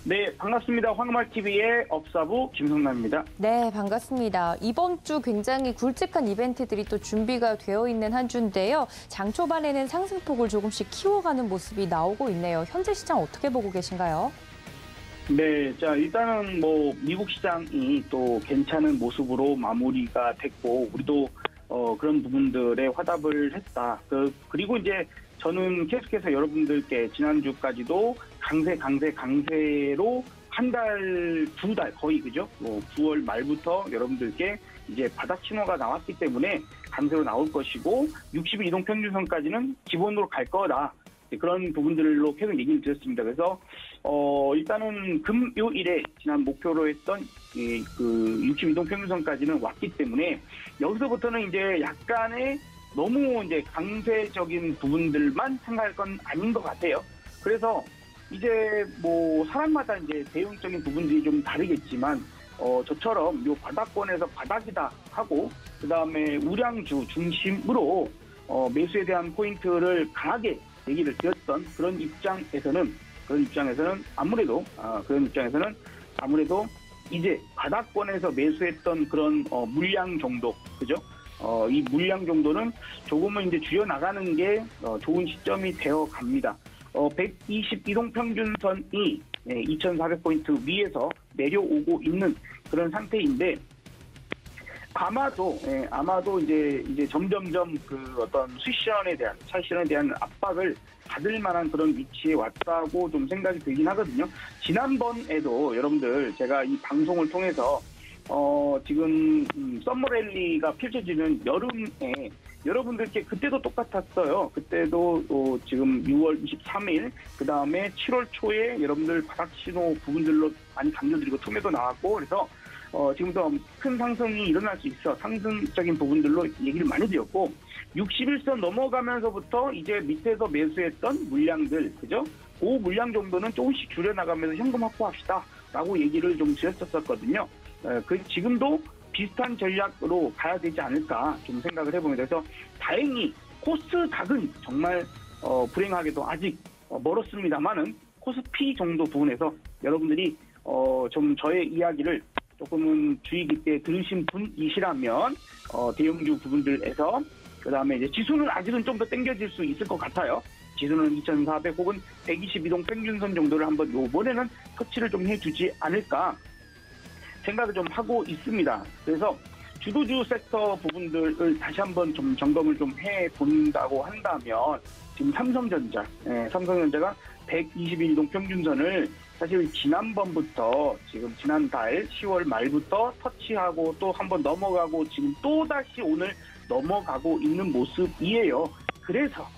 네, 반갑습니다. 황금알TV의 업사부 김성남입니다. 네, 반갑습니다. 이번 주 굉장히 굵직한 이벤트들이 또 준비가 되어 있는 한 주인데요. 장 초반에는 상승폭을 조금씩 키워가는 모습이 나오고 있네요. 현재 시장 어떻게 보고 계신가요? 네, 자 일단은 뭐 미국 시장이 또 괜찮은 모습으로 마무리가 됐고 우리도 그런 부분들에 화답을 했다. 그리고 이제 저는 계속해서 여러분들께 지난주까지도 강세로 한 달, 두 달 거의 그죠? 9월 말부터 여러분들께 이제 바닥 신호가 나왔기 때문에 강세로 나올 것이고 60일 이동 평균선까지는 기본으로 갈 거다. 그런 부분들로 계속 얘기를 드렸습니다. 그래서 일단은 금요일에 지난 목표로 했던 그 60일 이동 평균선까지는 왔기 때문에 여기서부터는 이제 약간의 너무 이제 강세적인 부분들만 생각할 건 아닌 것 같아요. 그래서 이제 뭐 사람마다 이제 대응적인 부분들이 좀 다르겠지만 저처럼 요 바닥권에서 바닥이다 하고 그 다음에 우량주 중심으로 매수에 대한 포인트를 강하게 얘기를 드렸던 그런 입장에서는 아무래도 이제 바닥권에서 매수했던 그런 물량 정도 그죠? 이 물량 정도는 조금은 이제 줄여 나가는 게 좋은 시점이 되어 갑니다. 120 이동평균선이 2,400포인트 위에서 내려오고 있는 그런 상태인데 아마도 이제 점점점 그 어떤 차시론에 대한 압박을 받을 만한 그런 위치에 왔다고 좀 생각이 들긴 하거든요. 지난번에도 여러분들 제가 이 방송을 통해서 지금 썸머랠리가 펼쳐지는 여름에 여러분들께 그때도 똑같았어요. 그때도 지금 6월 23일 그 다음에 7월 초에 여러분들 바닥 신호 부분들로 많이 강조드리고 투매도 나왔고 그래서 지금도 큰 상승이 일어날 수 있어 상승적인 부분들로 얘기를 많이 드렸고 61선 넘어가면서부터 이제 밑에서 매수했던 물량들 그죠? 그 물량 정도는 조금씩 줄여나가면서 현금 확보합시다 라고 얘기를 좀 드렸었거든요. 지금도 비슷한 전략으로 가야 되지 않을까 좀 생각을 해봅니다. 그래서 다행히 코스닥은 정말 불행하게도 아직 멀었습니다만은 코스피 정도 부분에서 여러분들이 좀 저의 이야기를 조금은 주의 깊게 들으신 분이시라면 대형주 부분들에서 그 다음에 이제 지수는 아직은 좀 더 당겨질 수 있을 것 같아요. 지수는 2,400 혹은 120 이동 평균선 정도를 한번 요번에는 터치를 좀 해주지 않을까 생각을 좀 하고 있습니다. 그래서 주도주 섹터 부분들을 다시 한번 좀 점검을 좀 해본다고 한다면 지금 삼성전자가 120일 이동 평균선을 사실 지난번부터 지금 지난달 10월 말부터 터치하고 또 한번 넘어가고 지금 또다시 오늘 넘어가고 있는 모습이에요. 그래서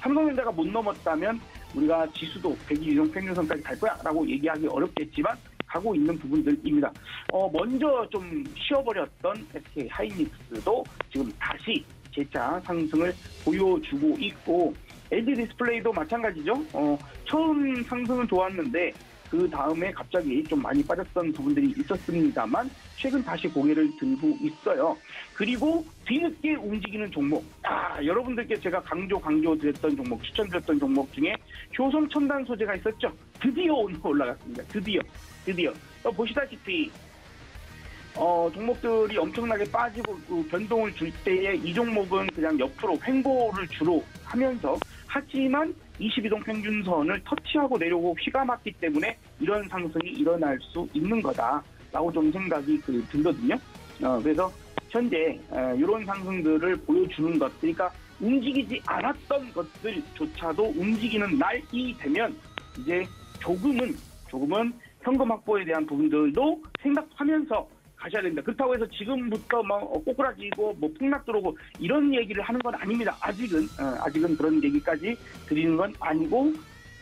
삼성전자가 못 넘었다면 우리가 지수도 120일 이동 평균선까지 갈 거야 라고 얘기하기 어렵겠지만 가고 있는 부분들입니다. 먼저 좀 쉬어버렸던 SK 하이닉스도 지금 다시 재차 상승을 보여주고 있고 LG 디스플레이도 마찬가지죠. 처음 상승은 좋았는데 그 다음에 갑자기 좀 많이 빠졌던 부분들이 있었습니다만 최근 다시 고개를 들고 있어요. 그리고 뒤늦게 움직이는 종목. 여러분들께 제가 강조드렸던 종목, 추천드렸던 종목 중에 효성 첨단 소재가 있었죠. 드디어 오늘 올라갔습니다. 드디어. 보시다시피 종목들이 엄청나게 빠지고 변동을 줄 때에 이 종목은 그냥 옆으로 횡보를 주로 하면서 하지만 22동 평균선을 터치하고 내려오고 휘가 맞기 때문에 이런 상승이 일어날 수 있는 거다라고 좀 생각이 들거든요. 그래서 현재 이런 상승들을 보여주는 것들, 그러니까 움직이지 않았던 것들조차도 움직이는 날이 되면 이제 조금은 현금 확보에 대한 부분들도 생각하면서 가셔야 됩니다. 그렇다고 해서 지금부터 꼬꾸라지고 폭락 들어오고 이런 얘기를 하는 건 아닙니다. 아직은 그런 얘기까지 드리는 건 아니고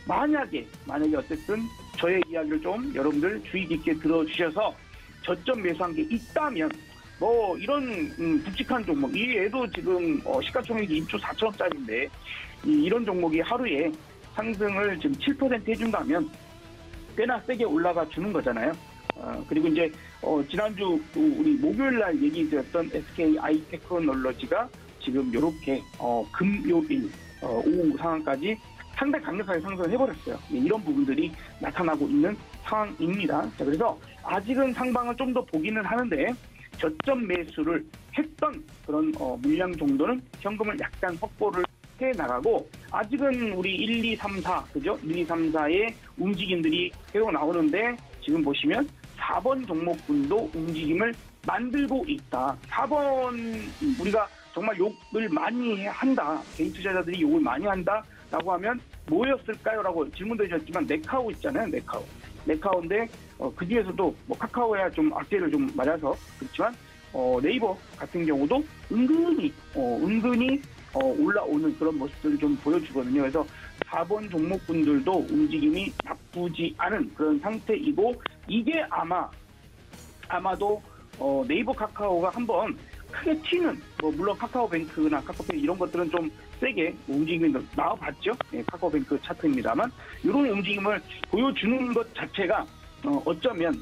만약에 어쨌든 저의 이야기를 좀 여러분들 주의 깊게 들어주셔서 저점 매수한 게 있다면 이런 굵직한 종목, 얘도 지금 시가총액이 2조 4천억짜리인데 이런 종목이 하루에 상승을 지금 7% 해준다면 꽤나 세게 올라가 주는 거잖아요. 그리고 이제 지난주 우리 목요일 날 얘기드렸던 SK 아이테크놀로지가 지금 이렇게 금요일 오후 상황까지 상당히 강력하게 상승을 해버렸어요. 이런 부분들이 나타나고 있는 상황입니다. 자, 그래서 아직은 상방을 좀 더 보기는 하는데 저점 매수를 했던 그런 물량 정도는 현금을 약간 확보를 해 나가고 아직은 우리 1, 2, 3, 4 그죠? 1, 2, 3, 4의 움직임들이 계속 나오는데 지금 보시면 4번 종목군도 움직임을 만들고 있다. 4번 우리가 정말 욕을 많이 한다. 개인 투자자들이 욕을 많이 한다라고 하면 뭐였을까요? 라고 질문도 해주셨지만 네카오 있잖아요. 네카오인데 그중에서도 카카오야 좀 악재를 좀 맞아서 그렇지만 네이버 같은 경우도 은근히 올라오는 그런 모습들을 좀 보여주거든요. 그래서 4번 종목군들도 움직임이 나쁘지 않은 그런 상태이고 이게 아마도 네이버 카카오가 한번 크게 튀는 물론 카카오뱅크나 카카오페이 이런 것들은 좀 세게 움직임이 나와봤죠. 카카오뱅크 차트입니다만 이런 움직임을 보여주는 것 자체가 어쩌면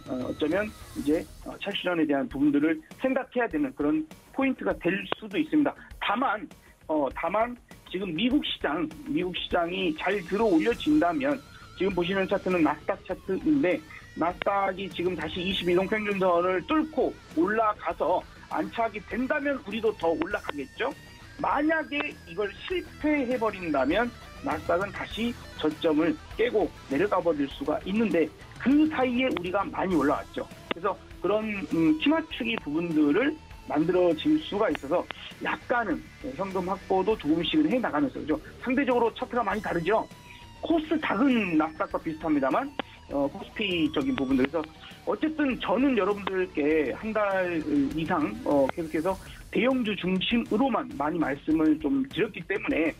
이제 차실현에 대한 부분들을 생각해야 되는 그런 포인트가 될 수도 있습니다. 다만 지금 미국 시장이 잘 들어 올려진다면 지금 보시는 차트는 나스닥 차트인데 나스닥이 지금 다시 22동 평균선을 뚫고 올라가서 안착이 된다면 우리도 더 올라가겠죠. 만약에 이걸 실패해버린다면 나스닥은 다시 저점을 깨고 내려가 버릴 수가 있는데 그 사이에 우리가 많이 올라왔죠. 그래서 그런 키맞추기 부분들을 만들어질 수가 있어서 약간은 현금 확보도 조금씩은 해나가면서 그죠. 상대적으로 차트가 많이 다르죠. 코스닥은 나스닥과 비슷합니다만 코스피적인 부분들. 그래서 어쨌든 저는 여러분들께 한 달 이상 계속해서 대형주 중심으로만 많이 말씀을 좀 드렸기 때문에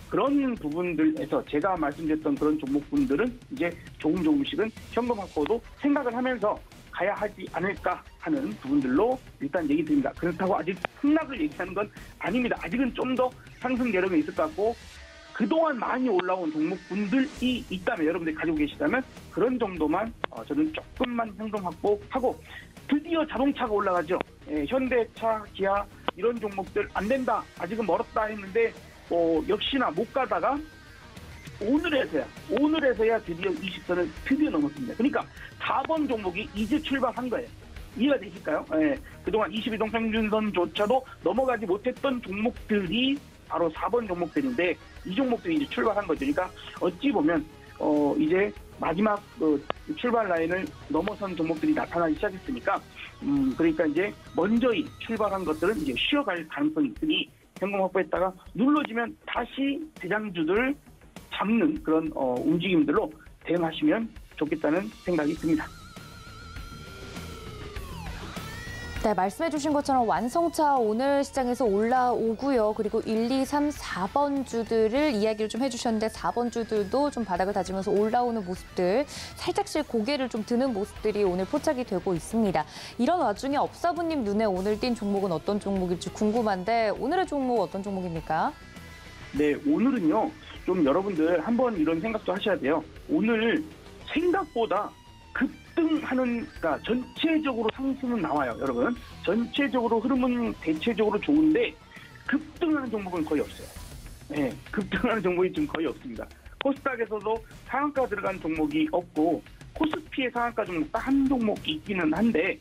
그런 부분들에서 제가 말씀드렸던 그런 종목분들은 이제 조금씩은 현금 확보도 생각을 하면서 가야 하지 않을까 하는 부분들로 일단 얘기 드립니다. 그렇다고 아직 폭락을 얘기하는 건 아닙니다. 아직은 좀 더 상승 여력이 있을 것 같고 그동안 많이 올라온 종목분들이 있다면 여러분들이 가지고 계시다면 그런 정도만 저는 조금만 현금 확보하고 드디어 자동차가 올라가죠. 현대차, 기아 이런 종목들 안 된다. 아직은 멀었다 했는데 역시나 못 가다가 오늘에서야 드디어 20선을 드디어 넘었습니다. 그러니까 4번 종목이 이제 출발한 거예요. 이해가 되실까요? 그동안 22동 평균선조차도 넘어가지 못했던 종목들이 바로 4번 종목들인데 이 종목들이 이제 출발한 거죠. 그러니까 어찌 보면 이제 마지막 출발 라인을 넘어선 종목들이 나타나기 시작했으니까 그러니까 이제 먼저히 출발한 것들은 이제 쉬어갈 가능성이 있으니 현금 확보했다가 눌러지면 다시 대장주들 잡는 그런 움직임들로 대응하시면 좋겠다는 생각이 듭니다. 네, 말씀해 주신 것처럼 완성차 오늘 시장에서 올라오고요. 그리고 1, 2, 3, 4번 주들을 이야기를 좀 해주셨는데 4번 주들도 좀 바닥을 다지면서 올라오는 모습들, 살짝씩 고개를 좀 드는 모습들이 오늘 포착이 되고 있습니다. 이런 와중에 업사부님 눈에 오늘 띈 종목은 어떤 종목일지 궁금한데 오늘의 종목 어떤 종목입니까? 네, 오늘은요. 좀 여러분들 한번 이런 생각도 하셔야 돼요. 오늘 생각보다 급등하는, 그러니까 전체적으로 상승은 나와요, 여러분. 전체적으로 흐름은 대체적으로 좋은데 급등하는 종목은 거의 없어요. 네, 급등하는 종목이 지금 거의 없습니다. 코스닥에서도 상한가 들어간 종목이 없고 코스피의 상한가 종목 딱 한 종목이 있기는 한데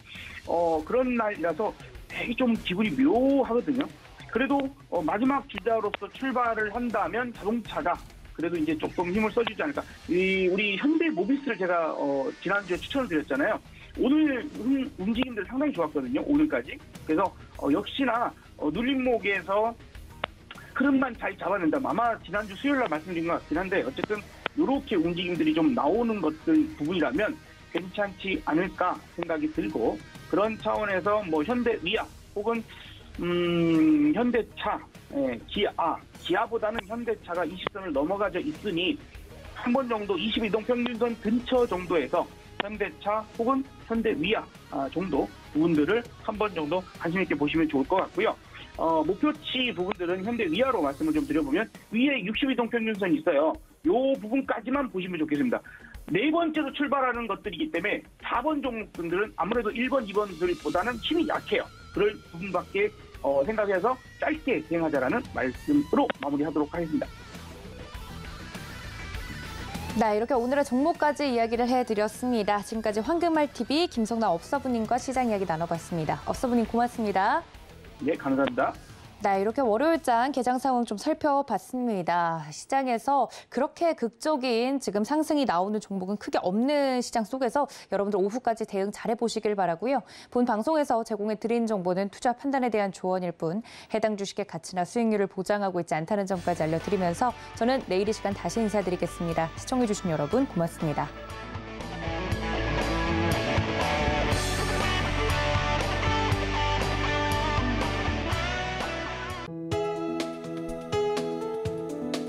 그런 날이라서 되게 좀 기분이 묘하거든요. 그래도 마지막 주자로서 출발을 한다면 자동차가 그래도 이제 조금 힘을 써주지 않을까. 우리 현대모비스를 제가 지난주에 추천을 드렸잖아요. 오늘 움직임들 상당히 좋았거든요. 오늘까지. 그래서 역시나 눌림목에서 흐름만 잘 잡아낸다면 아마 지난주 수요일 날 말씀드린 것 같긴 한데 어쨌든 이렇게 움직임들이 좀 나오는 것들 부분이라면 괜찮지 않을까 생각이 들고 그런 차원에서 뭐 현대위아 혹은 현대차, 기아보다는 현대차가 20선을 넘어가져 있으니 한 번 정도 22동 평균선 근처 정도에서 현대차 혹은 현대위아 정도 부분들을 한 번 정도 관심 있게 보시면 좋을 것 같고요. 목표치 부분들은 현대위아로 말씀을 좀 드려보면 위에 62동 평균선이 있어요. 요 부분까지만 보시면 좋겠습니다. 네 번째로 출발하는 것들이기 때문에 4번 종목들은 아무래도 1번, 2번들보다는 힘이 약해요. 그럴 부분밖에 생각해서 짧게 대응하자라는 말씀으로 마무리하도록 하겠습니다. 네, 이렇게 오늘의 종목까지 이야기를 해드렸습니다. 지금까지 황금알TV 김성남 업서부님과 시장 이야기 나눠봤습니다. 업서부님 고맙습니다. 네, 감사합니다. 네, 이렇게 월요일장 개장 상황 좀 살펴봤습니다. 시장에서 그렇게 극적인 지금 상승이 나오는 종목은 크게 없는 시장 속에서 여러분들 오후까지 대응 잘해보시길 바라고요. 본 방송에서 제공해드린 정보는 투자 판단에 대한 조언일 뿐 해당 주식의 가치나 수익률을 보장하고 있지 않다는 점까지 알려드리면서 저는 내일 이 시간 다시 인사드리겠습니다. 시청해주신 여러분 고맙습니다.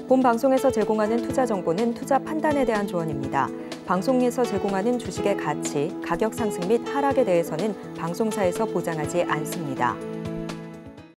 본 방송에서 제공하는 투자 정보는 투자 판단에 대한 조언입니다. 방송에서 제공하는 주식의 가치, 가격 상승 및 하락에 대해서는 방송사에서 보장하지 않습니다.